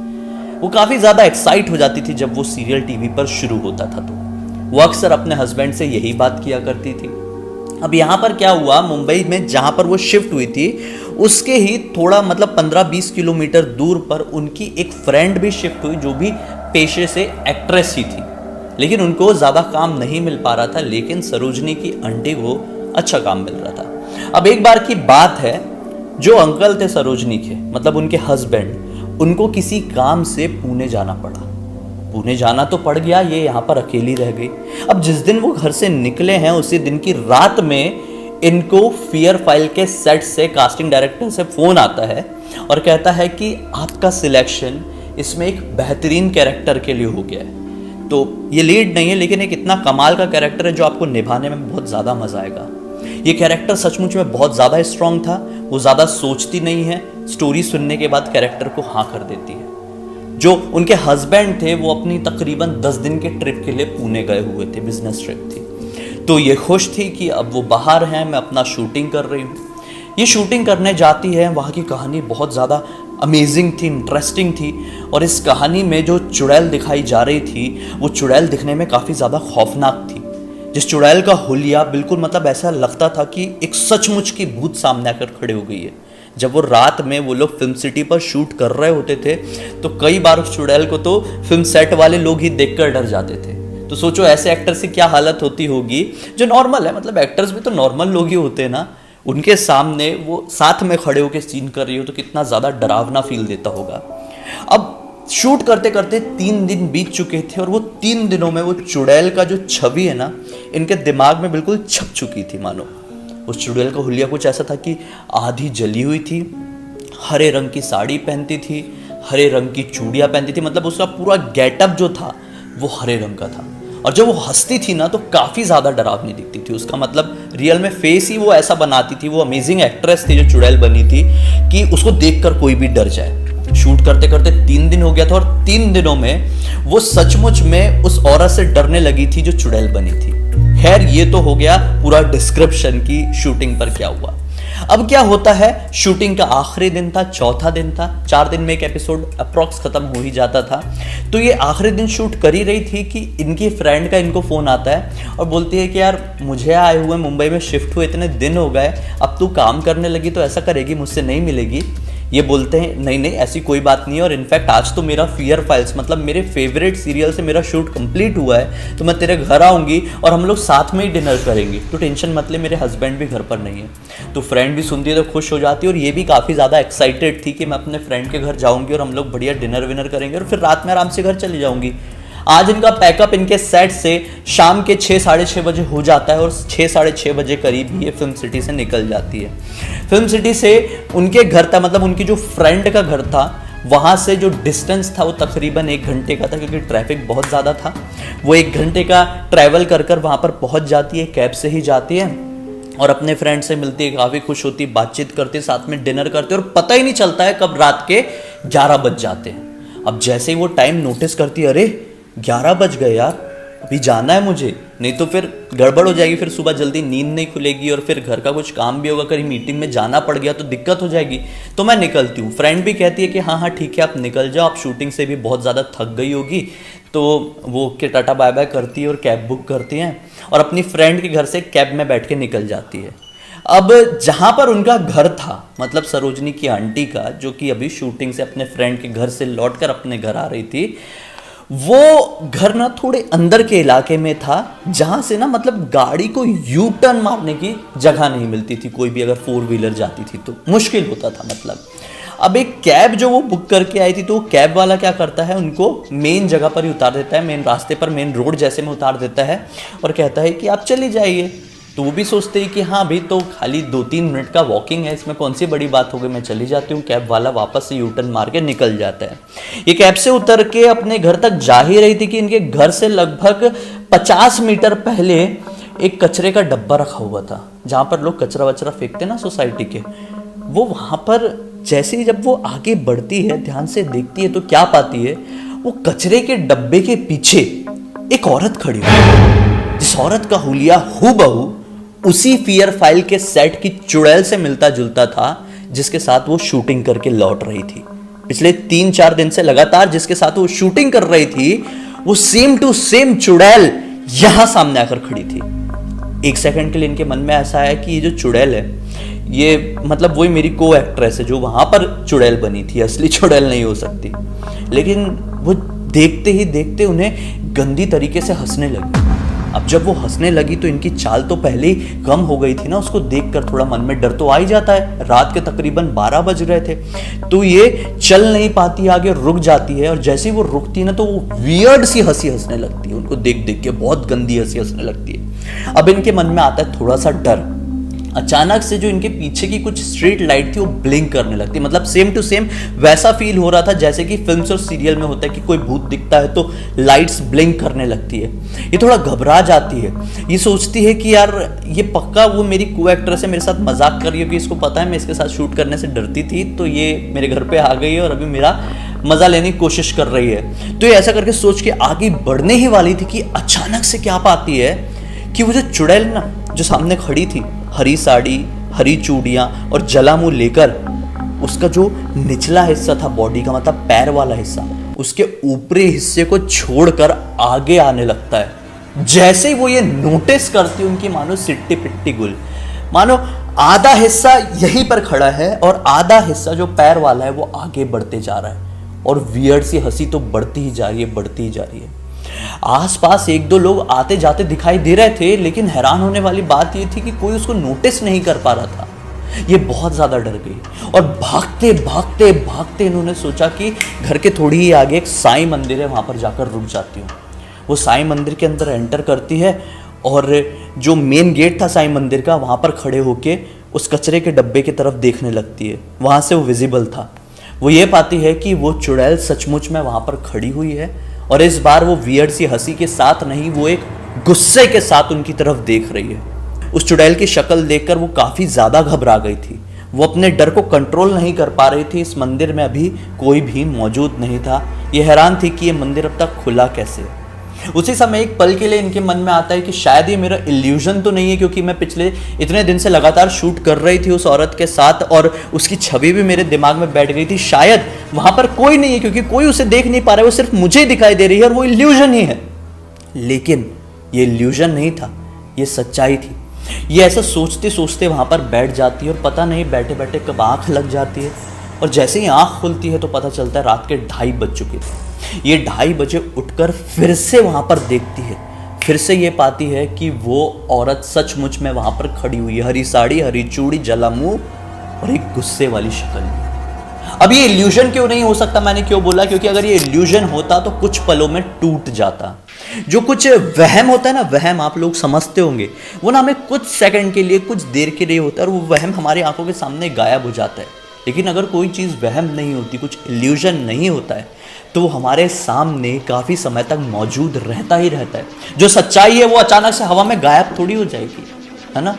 वो काफ़ी ज़्यादा एक्साइट हो जाती थी जब वो सीरियल टीवी पर शुरू होता था, तो वो अक्सर अपने हस्बैंड से यही बात किया करती थी। अब यहाँ पर क्या हुआ, मुंबई में जहाँ पर वो शिफ्ट हुई थी उसके ही थोड़ा मतलब 15-20 किलोमीटर दूर पर उनकी एक फ्रेंड भी शिफ्ट हुई जो भी पेशे से एक्ट्रेस ही थी, लेकिन उनको ज़्यादा काम नहीं मिल पा रहा था, लेकिन सरोजनी की आंटी को अच्छा काम मिल रहा था। अब एक बार की बात है, जो अंकल थे सरोजनी के मतलब उनके हस्बैंड, उनको किसी काम से पुणे जाना पड़ा। पुणे जाना तो पड़ गया, ये यहाँ पर अकेली रह गई। अब जिस दिन वो घर से निकले हैं उसी दिन की रात में इनको फियर फाइल के सेट से कास्टिंग डायरेक्टर से फ़ोन आता है और कहता है कि आपका सिलेक्शन इसमें एक बेहतरीन कैरेक्टर के लिए हो गया है। तो ये लीड नहीं है, लेकिन एक इतना कमाल का कैरेक्टर है जो आपको निभाने में बहुत ज़्यादा मज़ा आएगा। ये कैरेक्टर सचमुच में बहुत ज़्यादा स्ट्रांग था। वो ज़्यादा सोचती नहीं है, स्टोरी सुनने के बाद कैरेक्टर को हाँ कर देती है। जो उनके हस्बैंड थे वो अपनी तकरीबन 10 दिन के ट्रिप के लिए पुणे गए हुए थे, बिजनेस ट्रिप थी। तो ये खुश थी कि अब वो बाहर हैं, मैं अपना शूटिंग कर रही हूँ। ये शूटिंग करने जाती है, वहाँ की कहानी बहुत ज़्यादा अमेजिंग थी, इंटरेस्टिंग थी। और इस कहानी में जो चुड़ैल दिखाई जा रही थी वो चुड़ैल दिखने में काफ़ी ज़्यादा खौफनाक थी। जिस चुड़ैल का हुलिया बिल्कुल मतलब ऐसा लगता था कि एक सचमुच की भूत सामने आकर खड़े हो गई है। जब वो रात में वो लोग फिल्म सिटी पर शूट कर रहे होते थे तो कई बार उस चुड़ैल को तो फिल्म सेट वाले लोग ही देखकर डर जाते थे। तो सोचो ऐसे एक्टर्स की क्या हालत होती होगी जो नॉर्मल है, मतलब एक्टर्स भी तो नॉर्मल लोग ही होते हैं ना, उनके सामने वो साथ में खड़े होकर सीन कर रही हो तो कितना ज़्यादा डरावना फील देता होगा। अब शूट करते करते 3 दिन बीत चुके थे और वो 3 दिनों में वो चुड़ैल का जो छवि है ना इनके दिमाग में बिल्कुल छप चुकी थी। मानो उस चुड़ैल का हुलिया कुछ ऐसा था कि आधी जली हुई थी, हरे रंग की साड़ी पहनती थी, हरे रंग की चूड़ियाँ पहनती थी, मतलब उसका पूरा गेटअप जो था वो हरे रंग का था। और जब वो हंसती थी ना तो काफ़ी ज़्यादा डरावनी दिखती थी। उसका मतलब रियल में फेस ही वो ऐसा बनाती थी। वो अमेजिंग एक्ट्रेस थी जो चुड़ैल बनी थी कि उसको देखकर कोई भी डर जाए। शूट करते करते 3 दिन हो गया था और 3 दिनों में वो सचमुच में उस औरत से डरने लगी थी जो चुड़ैल बनी थी। खैर ये तो हो गया पूरा डिस्क्रिप्शन की शूटिंग पर क्या हुआ। अब क्या होता है, शूटिंग का आखिरी दिन था, चौथा दिन था, 4 दिन में एक एपिसोड अप्रॉक्स खत्म हो ही जाता था। तो ये आखिरी दिन शूट कर ही रही थी कि इनकी फ्रेंड का इनको फ़ोन आता है और बोलती है कि यार मुझे आए हुए मुंबई में शिफ्ट हुए इतने दिन हो गए, अब तू काम करने लगी तो ऐसा करेगी मुझसे नहीं मिलेगी। ये बोलते हैं नहीं नहीं ऐसी कोई बात नहीं है, और इनफैक्ट आज तो मेरा फियर फाइल्स मतलब मेरे फेवरेट सीरियल से मेरा शूट कंप्लीट हुआ है, तो मैं तेरे घर आऊँगी और हम लोग साथ में ही डिनर करेंगे, तो टेंशन मत ले, मेरे हस्बैंड भी घर पर नहीं है। तो फ्रेंड भी सुनती है तो खुश हो जाती है और ये भी काफ़ी ज़्यादा एक्साइटेड थी कि मैं अपने फ्रेंड के घर जाऊँगी और हम लोग बढ़िया डिनर विनर करेंगे और फिर रात में आराम से घर चली जाऊँगी। आज इनका पैकअप इनके सेट से शाम के 6 साढ़े 6 बजे हो जाता है और 6 साढ़े 6 बजे करीब ये फिल्म सिटी से निकल जाती है। फिल्म सिटी से उनके घर था, मतलब उनकी जो फ्रेंड का घर था वहाँ से जो डिस्टेंस था वो तकरीबन 1 घंटे का था, क्योंकि ट्रैफिक बहुत ज़्यादा था। वो 1 घंटे का ट्रैवल कर कर वहाँ पर पहुँच जाती है, कैब से ही जाती है और अपने फ्रेंड से मिलती है, काफ़ी खुश होती, बातचीत करती, साथ में डिनर करते और पता ही नहीं चलता है कब रात के 11 बज जाते हैं। अब जैसे ही वो टाइम नोटिस करती है, अरे 11 बज गए यार, अभी जाना है मुझे, नहीं तो फिर गड़बड़ हो जाएगी, फिर सुबह जल्दी नींद नहीं खुलेगी और फिर घर का कुछ काम भी होगा, कहीं मीटिंग में जाना पड़ गया तो दिक्कत हो जाएगी, तो मैं निकलती हूँ। फ्रेंड भी कहती है कि हाँ हाँ ठीक है आप निकल जाओ, आप शूटिंग से भी बहुत ज़्यादा थक गई होगी। तो वो के टाटा बाय बाय करती है और कैब बुक करती हैं और अपनी फ्रेंड के घर से कैब में बैठ के निकल जाती है। अब जहाँ पर उनका घर था, मतलब सरोजनी की आंटी का, जो कि अभी शूटिंग से अपने फ्रेंड के घर से लौटकर अपने घर आ रही थी, वो घर ना थोड़े अंदर के इलाके में था, जहां से ना मतलब गाड़ी को यू टर्न मारने की जगह नहीं मिलती थी। कोई भी अगर 4 व्हीलर जाती थी तो मुश्किल होता था। मतलब अब एक कैब जो वो बुक करके आई थी, तो कैब वाला क्या करता है, उनको मेन जगह पर ही उतार देता है, मेन रास्ते पर, मेन रोड जैसे में उतार देता है और कहता है कि आप चली जाइए। तो वो भी सोचते हैं कि हाँ अभी तो खाली 2-3 मिनट का वॉकिंग है, इसमें कौन सी बड़ी बात हो गई, मैं चली जाती हूँ। कैब वाला वापस से यूटर्न मार के निकल जाता है। ये कैब से उतर के अपने घर तक जा ही रही थी कि इनके घर से लगभग 50 मीटर पहले एक कचरे का डब्बा रखा हुआ था, जहाँ पर लोग कचरा वचरा फेंकते ना सोसाइटी के। वो वहाँ पर जैसे ही जब वो आगे बढ़ती है, ध्यान से देखती है, तो क्या पाती है, वो कचरे के डब्बे के पीछे एक औरत खड़ी हुई, जिस औरत का हुलिया हूबहू उसी फियर फाइल के सेट की चुड़ैल से मिलता जुलता था, जिसके साथ वो शूटिंग करके लौट रही थी। पिछले 3-4 दिन से लगातार जिसके साथ वो शूटिंग कर रही थी, वो सेम टू सेम चुड़ैल यहां सामने आकर खड़ी थी। 1 सेकंड के लिए इनके मन में ऐसा आया कि ये जो चुड़ैल है, ये मतलब वही मेरी को एक्ट्रेस है जो वहां पर चुड़ैल बनी थी, असली चुड़ैल नहीं हो सकती। लेकिन वो देखते ही देखते उन्हें गंदी तरीके से हंसने लगी। अब जब वो हंसने लगी तो इनकी चाल तो पहले ही कम हो गई थी ना, उसको देखकर थोड़ा मन में डर तो आ ही जाता है। रात के तकरीबन 12 बज रहे थे, तो ये चल नहीं पाती, आगे रुक जाती है। और जैसे ही वो रुकती है ना तो वो वियर्ड सी हंसी हंसने लगती है, उनको देख देख के बहुत गंदी हंसी हंसने लगती है। अब इनके मन में आता है थोड़ा सा डर। अचानक से जो इनके पीछे की कुछ स्ट्रीट लाइट थी वो ब्लिंक करने लगती, मतलब सेम टू सेम वैसा फील हो रहा था जैसे कि फिल्म्स और सीरियल में होता है कि कोई भूत दिखता है तो लाइट्स ब्लिंक करने लगती है। ये थोड़ा घबरा जाती है, ये सोचती है कि यार ये पक्का वो मेरी को एक्ट्रेस है, मेरे साथ मजाक कर रही है, क्योंकि इसको पता है मैं इसके साथ शूट करने से डरती थी, तो ये मेरे घर पे आ गई है और अभी मेरा मजा लेने की कोशिश कर रही है। तो ये ऐसा करके सोच के आगे बढ़ने ही वाली थी कि अचानक से क्या पाती है कि वो जो चुड़ैल ना जो सामने खड़ी थी, हरी साड़ी, हरी चूड़ियां और जला मुंह लेकर, उसका जो निचला हिस्सा था बॉडी का, मतलब पैर वाला हिस्सा, उसके ऊपरी हिस्से को छोड़कर आगे आने लगता है। जैसे ही वो ये नोटिस करती, उनकी मानो सिट्टी पिट्टी गुल, मानो आधा हिस्सा यहीं पर खड़ा है और आधा हिस्सा जो पैर वाला है वो आगे बढ़ते जा रहा है। और वियर्ड सी हंसी तो बढ़ती ही जा रही है, बढ़ती ही जा रही है। आसपास एक दो लोग आते जाते दिखाई दे रहे थे, लेकिन हैरान होने वाली बात यह थी कि कोई उसको नोटिस नहीं कर पा रहा था। ये बहुत ज्यादा डर गई और भागते भागते भागते इन्होंने सोचा कि घर के थोड़ी ही आगे एक साईं मंदिर है, वहां पर जाकर रुक जाती हूँ। वो साईं मंदिर के अंदर एंटर करती है और जो मेन गेट था साईं मंदिर का, वहां पर खड़े होके उस कचरे के डब्बे की तरफ देखने लगती है। वहां से वो विजिबल था। वो ये पाती है कि वो चुड़ैल सचमुच में वहां पर खड़ी हुई है और इस बार वो वियर्ड सी हंसी के साथ नहीं, वो एक गुस्से के साथ उनकी तरफ देख रही है। उस चुड़ैल की शक्ल देखकर वो काफी ज्यादा घबरा गई थी। वो अपने डर को कंट्रोल नहीं कर पा रही थी। इस मंदिर में अभी कोई भी मौजूद नहीं था। ये हैरान थी कि ये मंदिर अब तक खुला कैसे। उसी समय एक पल के लिए इनके मन में आता है कि शायद ये मेरा इल्यूजन तो नहीं है, क्योंकि मैं पिछले इतने दिन से लगातार शूट कर रही थी उस औरत के साथ और उसकी छवि भी मेरे दिमाग में बैठ गई थी। शायद वहां पर कोई नहीं है, क्योंकि कोई उसे देख नहीं पा रहा है, वो सिर्फ मुझे दिखाई दे रही है और वो इल्यूजन ही है। लेकिन ये इल्यूजन नहीं था, ये सच्चाई थी। ये ऐसा सोचते सोचते वहां पर बैठ जाती है और पता नहीं बैठे बैठे कब आंख लग जाती है और जैसे ही आंख खुलती है तो पता चलता है रात के 2:30 बज चुके थे। ये 2:30 बजे उठकर फिर से वहां पर देखती है। फिर से ये पाती है कि वो औरत सचमुच में वहां पर खड़ी हुई है, हरी साड़ी, हरी चूड़ी, जला मुंह और एक गुस्से वाली शक्ल में। अब ये इल्यूजन क्यों नहीं हो सकता, मैंने क्यों बोला, क्योंकि अगर ये इल्यूजन होता तो कुछ पलों में टूट जाता। जो कुछ वहम होता है ना, वहम आप लोग समझते होंगे, वो ना हमें कुछ सेकंड के लिए, कुछ देर के लिए होता है और वो वहम हमारी आंखों के सामने गायब हो जाता है। लेकिन अगर कोई चीज़ वहम नहीं होती, कुछ इल्यूजन नहीं होता है, तो वो हमारे सामने काफ़ी समय तक मौजूद रहता ही रहता है। जो सच्चाई है वो अचानक से हवा में गायब थोड़ी हो जाएगी, है ना।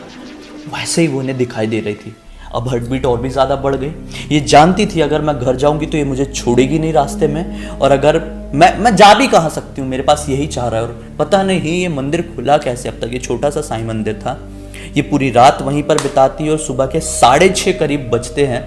वैसे ही वो उन्हें दिखाई दे रही थी। अब हार्ट बीट और भी ज़्यादा बढ़ गई। ये जानती थी अगर मैं घर जाऊंगी तो ये मुझे छोड़ेगी नहीं रास्ते में, और अगर मैं जा भी कहाँ सकती हूँ, मेरे पास यही चाह रहा है। और पता नहीं ये मंदिर खुला कैसे अब तक। ये छोटा सा साईं मंदिर था। ये पूरी रात वहीं पर बिताती है और सुबह के 6:30 करीब बजते हैं।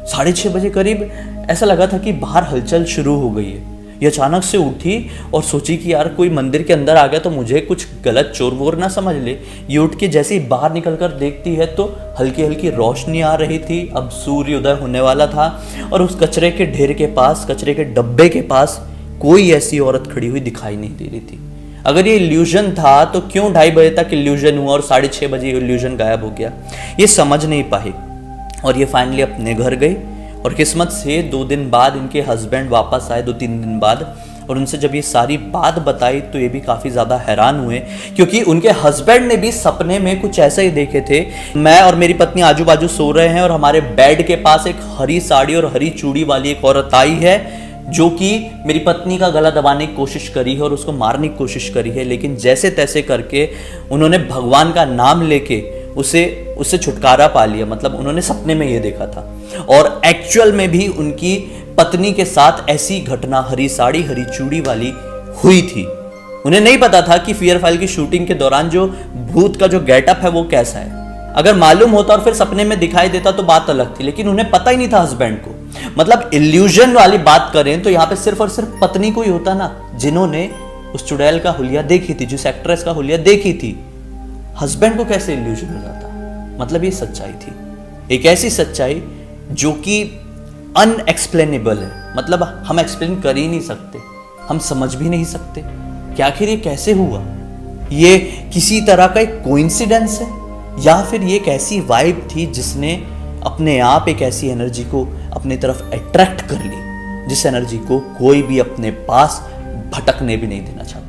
6:30 बजे करीब ऐसा लगा था कि बाहर हलचल शुरू हो गई है। ये अचानक से उठी और सोची कि यार कोई मंदिर के अंदर आ गया तो मुझे कुछ गलत चोर वोर ना समझ ले। ये उठ के जैसे ही बाहर निकल कर देखती है तो हल्की हल्की रोशनी आ रही थी। अब सूर्योदय होने वाला था और उस कचरे के ढेर के पास, कचरे के डब्बे के पास कोई ऐसी औरत खड़ी हुई दिखाई नहीं दे रही थी। अगर ये इल्यूजन था तो क्यों 2:30 बजे तक इल्यूजन हुआ और 6:30 बजे इल्यूजन गायब हो गया, ये समझ नहीं पाई। और ये फाइनली अपने घर गई और किस्मत से 2 दिन बाद इनके हस्बैंड वापस आए, 2-3 दिन बाद, और उनसे जब ये सारी बात बताई तो ये भी काफ़ी ज़्यादा हैरान हुए, क्योंकि उनके हस्बैंड ने भी सपने में कुछ ऐसा ही देखे थे। मैं और मेरी पत्नी आजू बाजू सो रहे हैं और हमारे बेड के पास एक हरी साड़ी और हरी चूड़ी वाली एक औरत आई है, जो कि मेरी पत्नी का गला दबाने की कोशिश करी है और उसको मारने की कोशिश करी है। लेकिन जैसे तैसे करके उन्होंने भगवान का नाम लेके उससे छुटकारा पा लिया। मतलब उन्होंने सपने में ये देखा था और एक्चुअल में भी उनकी पत्नी के साथ ऐसी घटना हरी साड़ी हरी चूड़ी वाली हुई थी। उन्हें नहीं पता था कि फियर फाइल की शूटिंग के दौरान जो भूत का जो गेटअप है वो कैसा है। अगर मालूम होता और फिर सपने में दिखाई देता तो बात अलग थी, लेकिन उन्हें पता ही नहीं था हस्बैंड को। मतलब इल्यूजन वाली बात करें तो यहाँ पे सिर्फ और सिर्फ पत्नी को ही होता ना, जिन्होंने उस चुड़ैल का हुलिया देखी थी, जिस एक्ट्रेस का हुलिया देखी थी। हस्बैंड को कैसे इल्यूजन हो जाता? मतलब ये सच्चाई थी, एक ऐसी सच्चाई जो कि अनएक्सप्लेनेबल है। मतलब हम एक्सप्लेन कर ही नहीं सकते, हम समझ भी नहीं सकते कि आखिर ये कैसे हुआ। ये किसी तरह का एक कोइंसिडेंस है, या फिर ये एक ऐसी वाइब थी जिसने अपने आप एक ऐसी एनर्जी को अपनी तरफ अट्रैक्ट कर ली, जिस एनर्जी को कोई भी अपने पास भटकने भी नहीं देना चाहता।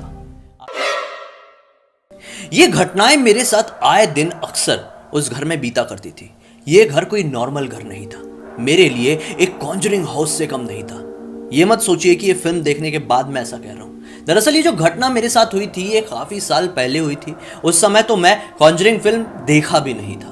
ये घटनाएं मेरे साथ आए दिन अक्सर उस घर में बीता करती थी। ये घर कोई नॉर्मल घर नहीं था, मेरे लिए एक कॉन्जरिंग हाउस से कम नहीं था। ये मत सोचिए कि ये फिल्म देखने के बाद मैं ऐसा कह रहा हूं। दरअसल ये जो घटना मेरे साथ हुई थी ये काफी साल पहले हुई थी। उस समय तो मैं कॉन्जरिंग फिल्म देखा भी नहीं था।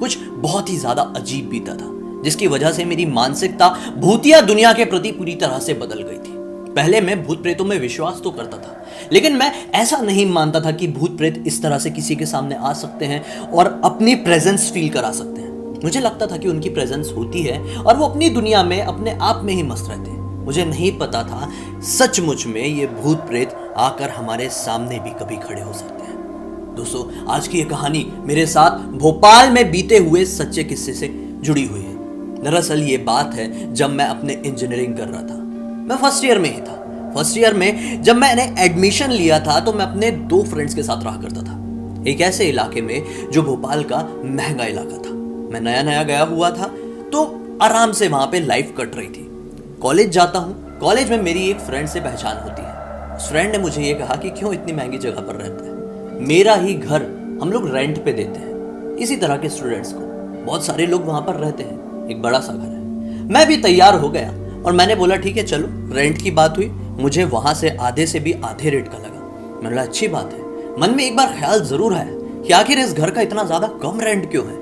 कुछ बहुत ही ज्यादा अजीब बीता था, जिसकी वजह से मेरी मानसिकता भूतिया दुनिया के प्रति पूरी तरह से बदल गई थी। पहले मैं भूत प्रेतों में विश्वास तो करता था, लेकिन मैं ऐसा नहीं मानता था कि भूत प्रेत इस तरह से किसी के सामने आ सकते हैं और अपनी प्रेजेंस फील करा सकते हैं। मुझे लगता था कि उनकी प्रेजेंस होती है और वो अपनी दुनिया में अपने आप में ही मस्त रहते हैं। मुझे नहीं पता था सचमुच में ये भूत प्रेत आकर हमारे सामने भी कभी खड़े हो सकते हैं। दोस्तों, आज की ये कहानी मेरे साथ भोपाल में बीते हुए सच्चे किस्से से जुड़ी हुई है। दरअसल ये बात है जब मैं अपने इंजीनियरिंग कर रहा था। मैं फर्स्ट ईयर में ही था। फर्स्ट ईयर में जब मैंने एडमिशन लिया था तो मैं अपने 2 फ्रेंड्स के साथ रहा करता था, एक ऐसे इलाके में जो भोपाल का महंगा इलाका था। मैं नया नया गया हुआ था तो आराम से वहां पे लाइफ कट रही थी। कॉलेज जाता हूँ, कॉलेज में मेरी एक फ्रेंड से पहचान होती है। उस फ्रेंड ने मुझे ये कहा कि क्यों इतनी महंगी जगह पर रहते हैं, मेरा ही घर हम लोग रेंट पे देते हैं इसी तरह के स्टूडेंट्स को। बहुत सारे लोग वहां पर रहते हैं, एक बड़ा सा घर है। मैं भी तैयार हो गया और मैंने बोला ठीक है चलो। रेंट की बात हुई, मुझे वहां से आधे से भी आधे रेट का लगा। मैंने बोला अच्छी बात है। मन में एक बार ख्याल जरूर आया कि आखिर इस घर का इतना ज्यादा कम रेंट क्यों है,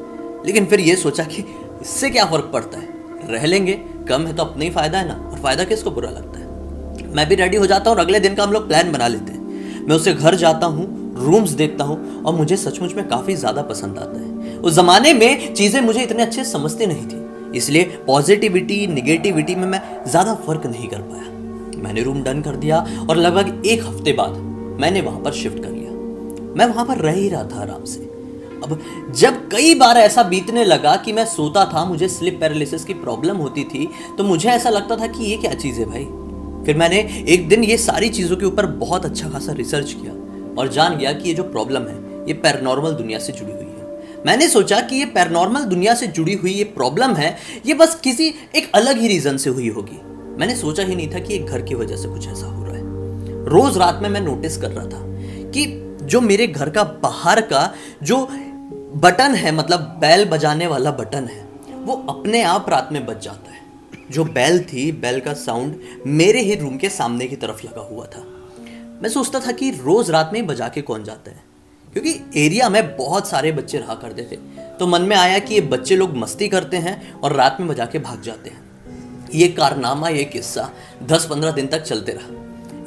लेकिन फिर ये सोचा कि इससे क्या फर्क पड़ता है, रह लेंगे, कम है तो अपना ही फायदा है ना, और फायदा किसको बुरा लगता है। मैं भी रेडी हो जाता हूँ और अगले दिन का हम लोग प्लान बना लेते हैं। मैं उसके घर जाता हूँ, रूम्स देखता हूँ और मुझे सचमुच में काफी ज्यादा पसंद आता है। उस जमाने में चीजें मुझे इतने अच्छे समझती नहीं थी, इसलिए पॉजिटिविटी निगेटिविटी में मैं ज्यादा फर्क नहीं कर पाया। मैंने रूम डन कर दिया और लगभग 1 हफ्ते बाद मैंने वहां पर शिफ्ट कर लिया। मैं वहां पर रह ही रहा था आराम से। अब जब कई बार ऐसा बीतने लगा कि मैं सोता था, मुझे स्लिप पैरालिसिस की प्रॉब्लम होती थी, तो मुझे ऐसा लगता था कि ये क्या चीज़ है भाई। फिर मैंने एक दिन ये सारी चीज़ों के ऊपर बहुत अच्छा खासा रिसर्च किया और जान गया कि ये जो प्रॉब्लम है ये पैरानॉर्मल दुनिया से जुड़ी हुई है। मैंने सोचा कि ये पैरानॉर्मल दुनिया से जुड़ी हुई ये प्रॉब्लम है, ये बस किसी एक अलग ही रीज़न से हुई होगी। मैंने सोचा ही नहीं था कि एक घर की वजह से कुछ ऐसा हो रहा है। रोज रात में मैं नोटिस कर रहा था कि जो मेरे घर का बाहर का जो बटन है, मतलब बेल बजाने वाला बटन है, वो अपने आप रात में बज जाता है। जो बेल थी, बेल का साउंड मेरे ही रूम के सामने की तरफ लगा हुआ था। मैं सोचता था कि रोज रात में ही बजा के कौन जाता है, क्योंकि एरिया में बहुत सारे बच्चे रहा करते थे। तो मन में आया कि ये बच्चे लोग मस्ती करते हैं और रात में बजा के भाग जाते हैं। ये कारनामा, ये किस्सा 10-15 दिन तक चलते रहा।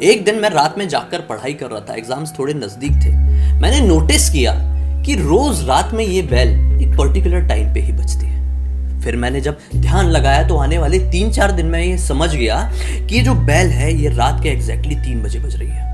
एक दिन मैं रात में जाकर पढ़ाई कर रहा था, एग्जाम्स थोड़े नजदीक थे। मैंने नोटिस किया कि रोज रात में ये बेल एक पर्टिकुलर टाइम पे ही बजती है। फिर मैंने जब ध्यान लगाया तो आने वाले 3-4 दिन में ये समझ गया कि ये जो बेल है ये रात के एग्जैक्टली 3 बजे बज रही है।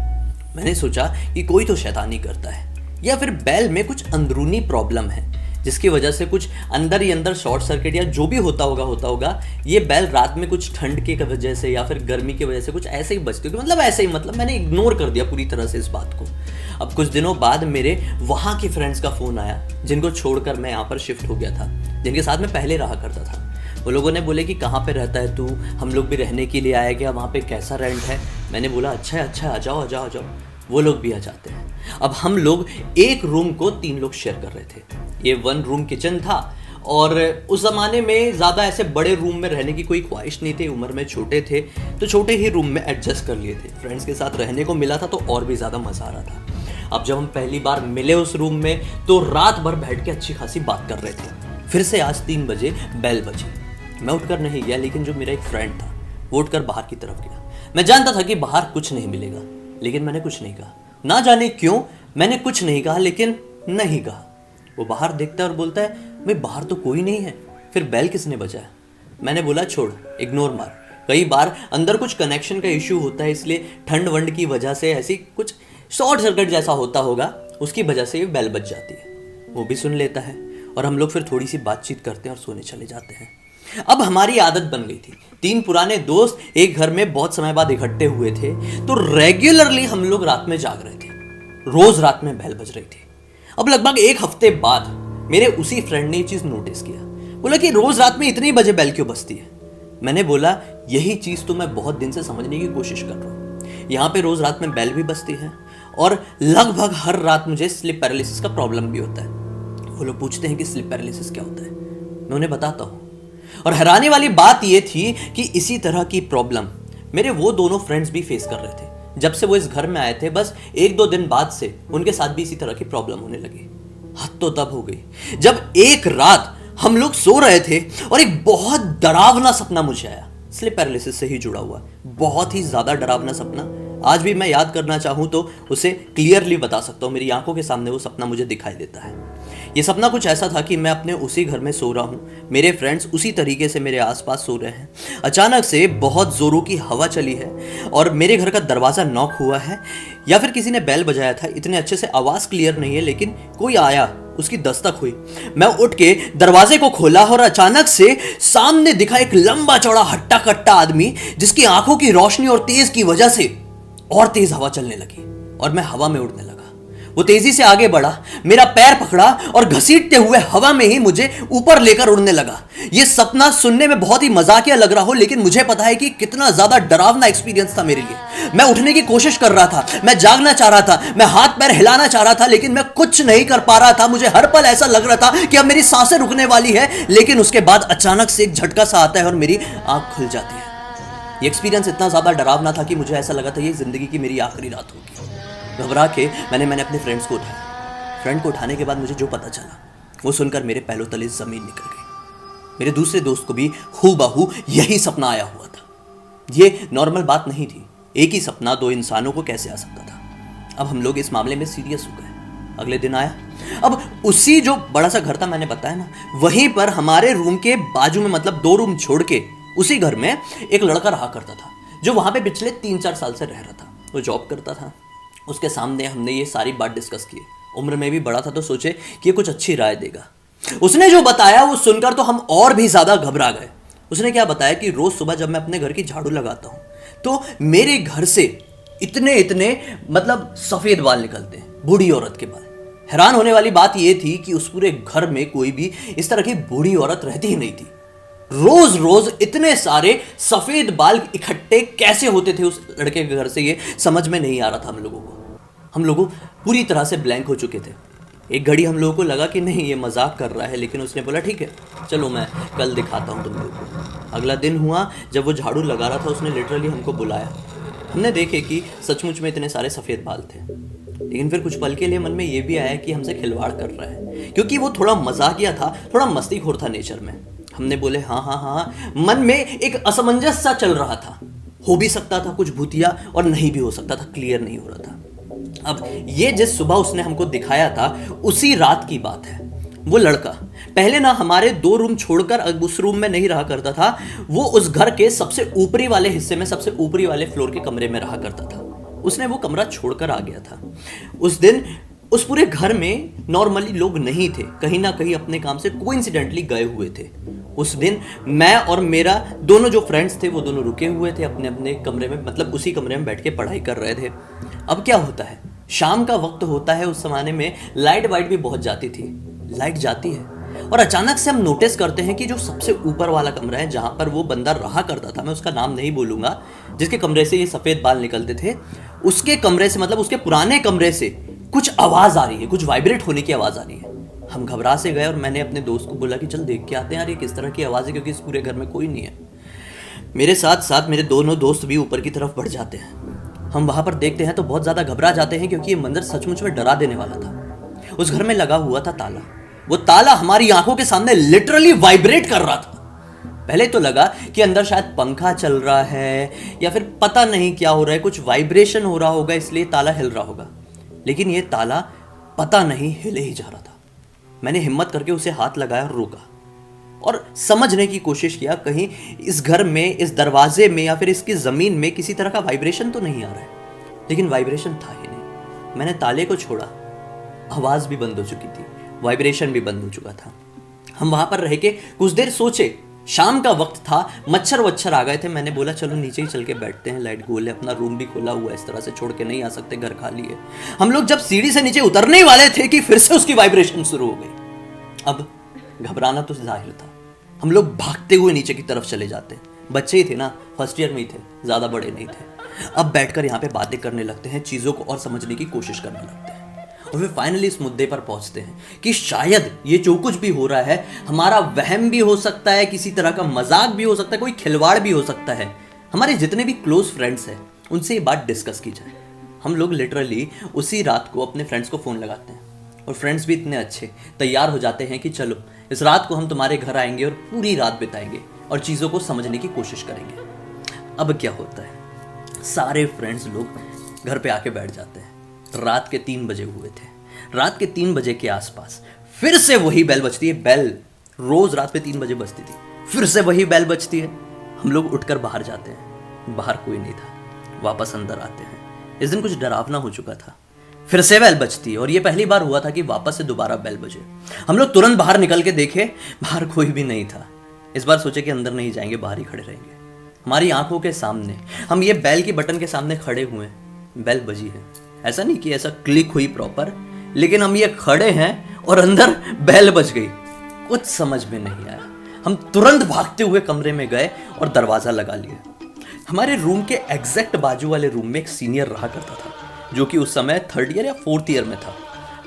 मैंने सोचा कि कोई तो शैतानी करता है या फिर बेल में कुछ अंदरूनी प्रॉब्लम है, जिसकी वजह से कुछ अंदर ही अंदर शॉर्ट सर्किट या जो भी होता होगा ये बेल रात में कुछ ठंड की वजह से या फिर गर्मी की वजह से कुछ ऐसे ही बजती होगी। मतलब ऐसे ही, मतलब मैंने इग्नोर कर दिया पूरी तरह से इस बात को। अब कुछ दिनों बाद मेरे वहाँ के फ्रेंड्स का फ़ोन आया, जिनको छोड़कर मैं यहाँ पर शिफ्ट हो गया था, जिनके साथ मैं पहले रहा करता था। वो लोगों ने बोले कि कहाँ पे रहता है तू, हम लोग भी रहने के लिए आए क्या, वहाँ पे कैसा रेंट है। मैंने बोला अच्छा है, अच्छा, आ जाओ। वो लोग भी आ जाते हैं। अब हम लोग एक रूम को 3 लोग शेयर कर रहे थे। ये 1 रूम किचन था और उस ज़माने में ज़्यादा ऐसे बड़े रूम में रहने की कोई ख्वाहिश नहीं थी, उम्र में छोटे थे तो छोटे ही रूम में एडजस्ट कर लिए थे। फ्रेंड्स के साथ रहने को मिला था तो और भी ज़्यादा मज़ा आ रहा था। अब जब हम पहली बार मिले उस रूम में तो रात भर बैठ के अच्छी खासी बात कर रहे थे। फिर से आज 3 बजे बेल बजी। मैं उठकर नहीं गया, लेकिन जो मेरा एक फ्रेंड था वो उठकर बाहर की तरफ गया। मैं जानता था कि बाहर कुछ नहीं मिलेगा, लेकिन मैंने कुछ नहीं कहा। ना जाने क्यों मैंने कुछ नहीं कहा, लेकिन नहीं कहा। वो बाहर देखता है और बोलता है भाई बाहर तो कोई नहीं है, फिर बेल किसने बजाया। मैंने बोला छोड़, इग्नोर मार। कई बार अंदर कुछ कनेक्शन का इश्यू होता है, इसलिए ठंड वंड की वजह से ऐसी कुछ शॉर्ट सर्किट जैसा होता होगा, उसकी वजह से ये बेल बज जाती है। वो भी सुन लेता है और हम लोग फिर थोड़ी सी बातचीत करते हैं और सोने चले जाते हैं। अब हमारी आदत बन गई थी, 3 पुराने दोस्त एक घर में बहुत समय बाद इकट्ठे हुए थे, तो रेगुलरली हम लोग रात में जाग रहे थे। रोज रात में बेल बज रही थी। अब लगभग एक हफ्ते बाद मेरे उसी फ्रेंड ने ये चीज नोटिस किया। बोला कि रोज रात में इतनी बजे बेल क्यों बजती है। मैंने बोला यही चीज तो मैं बहुत दिन से समझने की कोशिश कर रहा हूँ। यहाँ पे रोज रात में बेल भी बजती है और लगभग हर रात मुझे स्लिप पैरालिसिस का प्रॉब्लम भी होता है। वो लोग पूछते हैं कि स्लिप पैरालिसिस क्या होता है, मैं उन्हें बताता हूँ। और हैरानी वाली बात यह थी कि इसी तरह की प्रॉब्लम मेरे वो दोनों फ्रेंड्स भी फेस कर रहे थे। जब से वो इस घर में आए थे, बस 1-2 दिन बाद से उनके साथ भी इसी तरह की प्रॉब्लम होने लगी। हद तो तब हो गई जब एक रात हम लोग सो रहे थे और एक बहुत डरावना सपना मुझे आया, स्लिप पैरालिसिस से ही जुड़ा हुआ, बहुत ही ज्यादा डरावना सपना। आज भी मैं याद करना चाहूं तो उसे क्लियरली बता सकता हूं, मेरी आंखों के सामने वो सपना मुझे दिखाई देता है। ये सपना कुछ ऐसा था कि मैं अपने उसी घर में सो रहा हूं, मेरे फ्रेंड्स उसी तरीके से मेरे आसपास सो रहे हैं। अचानक से बहुत जोरों की हवा चली है और मेरे घर का दरवाजा नॉक हुआ है या फिर किसी ने बेल बजाया था। इतने अच्छे से आवाज क्लियर नहीं है, लेकिन कोई आया, उसकी दस्तक हुई। मैं उठ के दरवाजे को खोला और अचानक से सामने दिखा एक लंबा चौड़ा हट्टा कट्टा आदमी, जिसकी आंखों की रोशनी और तेज की वजह से और तेज हवा चलने लगी और मैं हवा में उड़ने लगा। वो तेजी से आगे बढ़ा, मेरा पैर पकड़ा और घसीटते हुए हवा में ही मुझे ऊपर लेकर उड़ने लगा। ये सपना सुनने में बहुत ही मजाकिया लग रहा हो, लेकिन मुझे पता है कि कितना ज्यादा डरावना एक्सपीरियंस था मेरे लिए। मैं उठने की कोशिश कर रहा था, मैं जागना चाह रहा था, मैं हाथ पैर हिलाना चाह रहा था, लेकिन मैं कुछ नहीं कर पा रहा था। मुझे हर पल ऐसा लग रहा था कि अब मेरी सांसें रुकने वाली है, लेकिन उसके बाद अचानक से एक झटका सा आता है और मेरी आंख खुल जाती है। ये एक्सपीरियंस इतना ज़्यादा डरावना था कि मुझे ऐसा लगा था ये ज़िंदगी की मेरी आखिरी रात होगी। घबरा के मैंने अपने फ्रेंड्स को उठाया। फ्रेंड को उठाने के बाद मुझे जो पता चला वो सुनकर मेरे पैरों तले ज़मीन निकल गई। मेरे दूसरे दोस्त को भी हूबहू यही सपना आया हुआ था। ये नॉर्मल बात नहीं थी, एक ही सपना 2 इंसानों को कैसे आ सकता था। अब हम लोग इस मामले में सीरियस हो गए। अगले दिन आया, अब उसी जो बड़ा सा घर था मैंने बताया ना, वहीं पर हमारे रूम के बाजू में, मतलब 2 रूम छोड़ के उसी घर में एक लड़का रहा करता था, जो वहां पे पिछले 3-4 साल से रह रहा था। वो जॉब करता था। उसके सामने हमने ये सारी बात डिस्कस की। उम्र में भी बड़ा था तो सोचे कि ये कुछ अच्छी राय देगा। उसने जो बताया वो सुनकर तो हम और भी ज्यादा घबरा गए। उसने क्या बताया कि रोज सुबह जब मैं अपने घर की झाड़ू लगाता हूं तो मेरे घर से इतने मतलब सफेद बाल निकलते हैं, बूढ़ी औरत के बाल। हैरान होने वाली बात यह थी कि उस पूरे घर में कोई भी इस तरह की बूढ़ी औरत रहती ही नहीं थी। रोज रोज इतने सारे सफेद बाल इकट्ठे कैसे होते थे उस लड़के के घर से, ये समझ में नहीं आ रहा था हम लोगों को। हम लोग पूरी तरह से ब्लैंक हो चुके थे। एक घड़ी हम लोगों को लगा कि नहीं ये मजाक कर रहा है, लेकिन उसने बोला ठीक है चलो मैं कल दिखाता हूँ तुम लोगों को। अगला दिन हुआ, जब वो झाड़ू लगा रहा था उसने लिटरली हमको बुलाया। हमने देखे कि सचमुच में इतने सारे सफ़ेद बाल थे, लेकिन फिर कुछ पल के लिए मन में ये भी आया कि हमसे खिलवाड़ कर रहा है, क्योंकि वो थोड़ा मजाकिया था, थोड़ा मस्तीखोर था नेचर में। हमने बोले हाँ हाँ हाँ। मन में एक असमंजस सा चल रहा था, हो भी सकता था कुछ भूतिया और नहीं भी हो सकता था, क्लियर नहीं हो रहा था। अब ये जिस सुबह उसने हमको दिखाया था उसी रात की बात है। वो लड़का पहले ना हमारे 2 रूम छोड़कर उस रूम में नहीं रहा करता था, वो उस घर के सबसे ऊपरी वाले हिस्से में, सबसे ऊपरी वाले फ्लोर के कमरे में रहा करता था। उसने वो कमरा छोड़कर आ गया था। उस दिन उस पूरे घर में नॉर्मली लोग नहीं थे, कहीं ना कहीं अपने काम से कोइंसिडेंटली गए हुए थे। उस दिन मैं और मेरा दोनों जो फ्रेंड्स थे वो दोनों रुके हुए थे अपने अपने कमरे में, मतलब उसी कमरे में बैठ के पढ़ाई कर रहे थे। अब क्या होता है, शाम का वक्त होता है, उस जमाने में लाइट वाइट भी बहुत जाती थी। लाइट जाती है और अचानक से हम नोटिस करते हैं कि जो सबसे ऊपर वाला कमरा है जहां पर वो बंदा रहा करता था, मैं उसका नाम नहीं बोलूंगा, जिसके कमरे से ये सफेद बाल निकलते थे, उसके कमरे से, मतलब उसके पुराने कमरे से कुछ आवाज आ रही है, कुछ वाइब्रेट होने की आवाज आ रही है। हम घबरा से गए और मैंने अपने दोस्त को बोला कि चल देख के आते हैं यार ये किस तरह की आवाज है, क्योंकि इस पूरे घर में कोई नहीं है। मेरे साथ साथ मेरे दोनों दोस्त भी ऊपर की तरफ बढ़ जाते हैं। हम वहां पर देखते हैं तो बहुत ज्यादा घबरा जाते हैं, क्योंकि ये मंदिर सचमुच में डरा देने वाला था। उस घर में लगा हुआ था ताला। वो ताला हमारी आंखों के सामने लिटरली वाइब्रेट कर रहा था। पहले तो लगा कि अंदर शायद पंखा चल रहा है या फिर पता नहीं क्या हो रहा है, कुछ वाइब्रेशन हो रहा होगा इसलिए ताला हिल रहा होगा, लेकिन ये ताला पता नहीं हिले ही जा रहा था। मैंने हिम्मत करके उसे हाथ लगाया और रोका और समझने की कोशिश किया कहीं इस घर में, इस दरवाजे में या फिर इसकी जमीन में किसी तरह का वाइब्रेशन तो नहीं आ रहा है, लेकिन वाइब्रेशन था ही नहीं। मैंने ताले को छोड़ा, आवाज भी बंद हो चुकी थी, वाइब्रेशन भी बंद हो चुका था। हम वहां पर रह के कुछ देर सोचे शाम का वक्त था, मच्छर वच्छर आ गए थे। मैंने बोला चलो नीचे ही चल के बैठते हैं, लाइट गोल है, अपना रूम भी खोला हुआ है, इस तरह से छोड़ के नहीं आ सकते, घर खाली है। हम लोग जब सीढ़ी से नीचे उतरने वाले थे कि फिर से उसकी वाइब्रेशन शुरू हो गई। अब घबराना तो जाहिर था, हम लोग भागते हुए नीचे की तरफ चले जाते। बच्चे ही थे ना, फर्स्ट ईयर में ही थे, ज़्यादा बड़े नहीं थे। अब बैठकर यहाँ पे बातें करने लगते हैं, चीज़ों को और समझने की कोशिश करने लगते हैं, और फिर फाइनली इस मुद्दे पर पहुंचते हैं कि शायद ये जो कुछ भी हो रहा है हमारा वहम भी हो सकता है, किसी तरह का मजाक भी हो सकता है, कोई खिलवाड़ भी हो सकता है। हमारे जितने भी क्लोज फ्रेंड्स हैं उनसे ये बात डिस्कस की जाए। हम लोग लिटरली उसी रात को अपने फ्रेंड्स को फ़ोन लगाते हैं, और फ्रेंड्स भी इतने अच्छे तैयार हो जाते हैं कि चलो इस रात को हम तुम्हारे घर आएंगे और पूरी रात बिताएंगे और चीज़ों को समझने की कोशिश करेंगे। अब क्या होता है, सारे फ्रेंड्स लोग घर पे आके बैठ जाते हैं। रात के 3 बजे हुए थे। रात के 3 बजे के आसपास फिर से वही बेल बजती है। बेल रोज रात पे 3 बजे बजती थी, फिर से वही बेल बजती है। हम लोग उठकर बाहर जाते हैं, बाहर कोई नहीं था। वापस अंदर आते हैं। इस दिन कुछ डरावना हो चुका था। फिर से बेल बजती है, और ये पहली बार हुआ था कि वापस से दोबारा बेल बजे। हम लोग तुरंत बाहर निकल के देखे, बाहर कोई भी नहीं था। इस बार सोचे कि अंदर नहीं जाएंगे, बाहर ही खड़े रहेंगे। हमारी आंखों के सामने हम ये बेल की बटन के सामने खड़े हुए हैं, बेल बजी है। ऐसा नहीं कि ऐसा क्लिक हुई प्रॉपर, लेकिन हम ये खड़े हैं और अंदर बेल बज गई। कुछ समझ में नहीं आया। हम तुरंत भागते हुए कमरे में गए और दरवाज़ा लगा लिया। हमारे रूम के एग्जैक्ट बाजू वाले रूम में एक सीनियर रहा करता था, जो कि उस समय 3rd ईयर या 4th ईयर में था।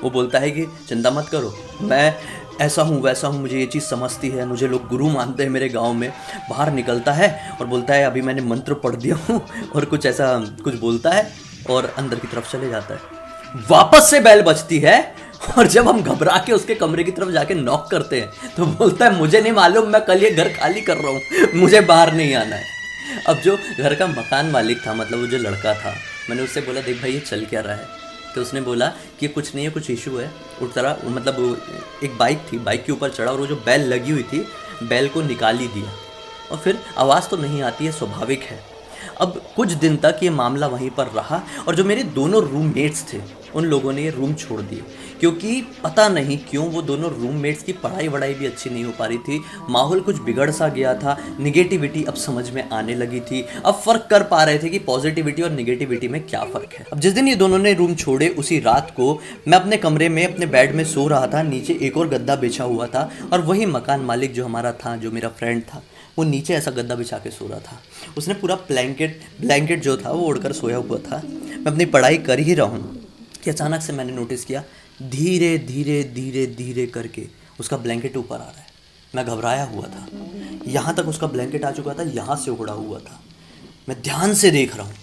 वो बोलता है कि चिंता मत करो, मैं ऐसा हूँ वैसा हूँ, मुझे ये चीज़ समझती है, मुझे लोग गुरु मानते हैं मेरे गांव में। बाहर निकलता है और बोलता है अभी मैंने मंत्र पढ़ दिया हूँ, और कुछ ऐसा कुछ बोलता है और अंदर की तरफ चले जाता है। वापस से बेल बजती है, और जब हम घबरा के उसके कमरे की तरफ जाके नॉक करते हैं तो बोलता है मुझे नहीं मालूम, मैं कल ये घर खाली कर रहा हूँ, मुझे बाहर नहीं आना है। अब जो घर का मकान मालिक था, मतलब वो जो लड़का था, मैंने उससे बोला देख भाई ये चल क्या रहा है। तो उसने बोला कि कुछ नहीं है, कुछ इशू है। उस तरह मतलब एक बाइक थी, बाइक के ऊपर चढ़ा और वो जो बेल लगी हुई थी, बेल को निकाल ही दिया, और फिर आवाज़ तो नहीं आती है, स्वाभाविक है। अब कुछ दिन तक ये मामला वहीं पर रहा, और जो मेरे दोनों रूममेट्स थे उन लोगों ने ये रूम छोड़ दिए, क्योंकि पता नहीं क्यों वो दोनों रूममेट्स की पढ़ाई वढ़ाई भी अच्छी नहीं हो पा रही थी। माहौल कुछ बिगड़ सा गया था, निगेटिविटी अब समझ में आने लगी थी। अब फ़र्क कर पा रहे थे कि पॉजिटिविटी और निगेटिविटी में क्या फ़र्क है। अब जिस दिन ये दोनों ने रूम छोड़े, उसी रात को मैं अपने कमरे में अपने बेड में सो रहा था। नीचे एक और गद्दा बिछा हुआ था, और वही मकान मालिक जो हमारा था, जो मेरा फ्रेंड था, वो नीचे ऐसा गद्दा बिछा के सो रहा था। उसने पूरा ब्लैंकेट जो था वो ओढ़कर सोया हुआ था। मैं अपनी पढ़ाई कर ही रहा हूँ कि अचानक से मैंने नोटिस किया, धीरे धीरे धीरे धीरे करके उसका ब्लैंकेट ऊपर आ रहा है। मैं घबराया हुआ था, यहाँ तक उसका ब्लैंकेट आ चुका था, यहाँ से उखड़ा हुआ था। मैं ध्यान से देख रहा हूँ,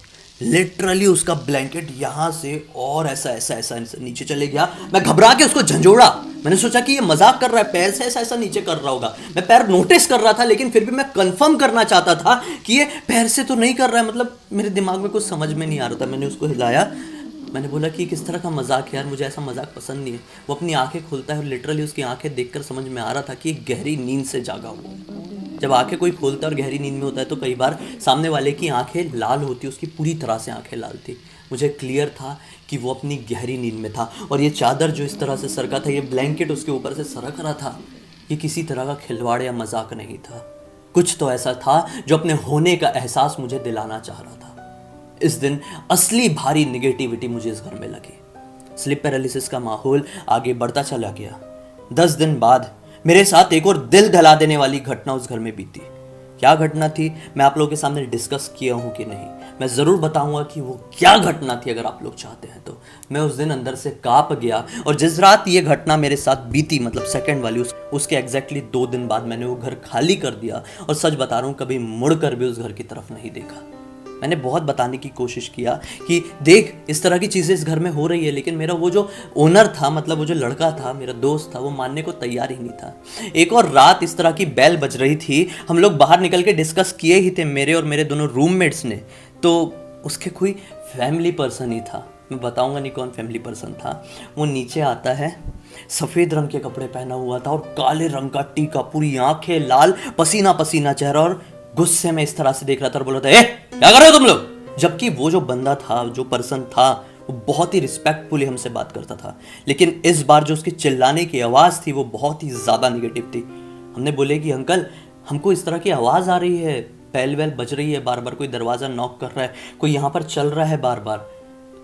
लिटरली उसका ब्लैंकेट यहाँ से और ऐसा ऐसा ऐसा नीचे चले गया। मैं घबरा के उसको झंझोड़ा। मैंने सोचा कि ये मजाक कर रहा है, पैर से ऐसा ऐसा नीचे कर रहा होगा। मैं पैर नोटिस कर रहा था, लेकिन फिर भी मैं कंफर्म करना चाहता था कि ये पैर से तो नहीं कर रहा है। मतलब मेरे दिमाग में कुछ समझ में नहीं आ रहा था। मैंने उसको हिलाया, मैंने बोला कि किस तरह का मजाक है यार, मुझे ऐसा मजाक पसंद नहीं है। वो अपनी आंखें खोलता है, और लिटरली उसकी आंखें देखकर समझ में आ रहा था कि एक गहरी नींद से जागा हुआ है। जब आंखें कोई खोलता है और गहरी नींद में होता है तो कई बार सामने वाले की आंखें लाल होती, उसकी पूरी तरह से आंखें लाल थी। मुझे क्लियर था कि वो अपनी गहरी नींद में था, और ये चादर जो इस तरह से सरका था, ये ब्लैंकेट उसके ऊपर से सरक रहा था, ये किसी तरह का खिलवाड़ या मजाक नहीं था। कुछ तो ऐसा था जो अपने होने का एहसास मुझे दिलाना चाह रहा था। इस दिन असली भारी निगेटिविटी मुझे इस घर में लगी। स्लीप पैरालिसिस का माहौल आगे बढ़ता चला गया। 10 दिन बाद मेरे साथ एक और दिल दहला देने वाली घटना उस घर में बीती। क्या घटना थी मैं आप लोगों के सामने डिस्कस किया हूँ कि नहीं, मैं ज़रूर बताऊंगा कि वो क्या घटना थी अगर आप लोग चाहते हैं तो। मैं उस दिन अंदर से कांप गया, और जिस रात ये घटना मेरे साथ बीती, मतलब सेकंड वाली, उसके एग्जैक्टली 2 दिन बाद मैंने वो घर खाली कर दिया। और सच बता रहा हूँ, कभी मुड़ कर भी उस घर की तरफ नहीं देखा। मैंने बहुत बताने की कोशिश किया कि देख इस तरह की चीज़ें इस घर में हो रही है, लेकिन मेरा वो जो ओनर था, मतलब वो जो लड़का था, मेरा दोस्त था, वो मानने को तैयार ही नहीं था। एक और रात इस तरह की बेल बज रही थी, हम लोग बाहर निकल के डिस्कस किए ही थे, मेरे और मेरे दोनों रूममेट्स ने। तो उसके कोई फैमिली पर्सन ही था, मैं बताऊंगा नहीं कौन फैमिली पर्सन था। वो नीचे आता है, सफ़ेद रंग के कपड़े पहना हुआ था और काले रंग का टीका, पूरी आंखें लाल, पसीना पसीना चेहरा, और गुस्से में इस तरह से देख रहा था और बोला था ए क्या कर रहे हो तुम लोग। जबकि वो जो बंदा था, जो पर्सन था, वो बहुत ही रिस्पेक्टफुली हमसे बात करता था, लेकिन इस बार जो उसकी चिल्लाने की आवाज़ थी वो बहुत ही ज़्यादा निगेटिव थी। हमने बोले कि अंकल हमको इस तरह की आवाज़ आ रही है, बैल वैल बज रही है, बार बार कोई दरवाज़ा नॉक कर रहा है, कोई यहाँ पर चल रहा है बार बार।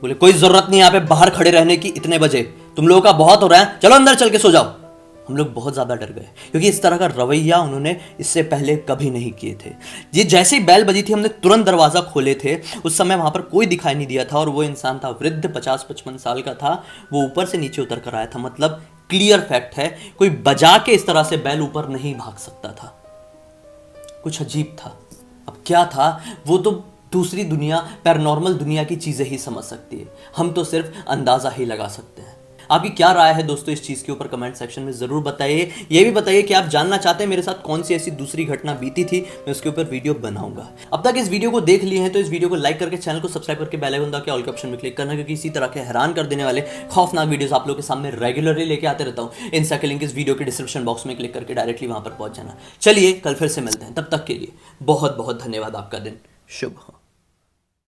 बोले कोई ज़रूरत नहीं यहाँ पे बाहर खड़े रहने की इतने बजे, तुम लोगों का बहुत हो रहा है, चलो अंदर चल के सो जाओ। हम लोग बहुत ज़्यादा डर गए क्योंकि इस तरह का रवैया उन्होंने इससे पहले कभी नहीं किए थे। ये जैसे ही बैल बजी थी हमने तुरंत दरवाज़ा खोले थे। उस समय वहाँ पर कोई दिखाई नहीं दिया था और वो इंसान था वृद्ध, 50-55 साल का था। वो ऊपर से नीचे उतर कर आया था। मतलब क्लियर फैक्ट है, कोई बजा के इस तरह से बैल ऊपर नहीं भाग सकता था। कुछ अजीब था। अब क्या था वो तो दूसरी दुनिया, पैरानॉर्मल दुनिया की चीज़ें ही समझ सकती है, हम तो सिर्फ अंदाज़ा ही लगा सकते हैं। आपकी क्या राय है दोस्तों इस चीज़ के ऊपर कमेंट सेक्शन में ज़रूर बताइए। ये भी बताइए कि आप जानना चाहते हैं मेरे साथ कौन सी ऐसी दूसरी घटना बीती थी, मैं उसके ऊपर वीडियो बनाऊंगा। अब तक इस वीडियो को देख लिए हैं तो इस वीडियो को लाइक करके चैनल को सब्सक्राइब करके बेल आइकन दबा के ऑल के ऑप्शन में क्लिक करना, क्योंकि इसी तरह के हैरान कर देने वाले खौफनाक वीडियोस आप लोगों के सामने रेगुलरली लेके आते रहता हूँ। इंस्टा के लिंक इस वीडियो के डिस्क्रिप्शन बॉक्स में क्लिक करके डायरेक्टली वहां पर पहुंच जाना। चलिए कल फिर से मिलते हैं, तब तक के लिए बहुत बहुत धन्यवाद। आपका दिन शुभ हो।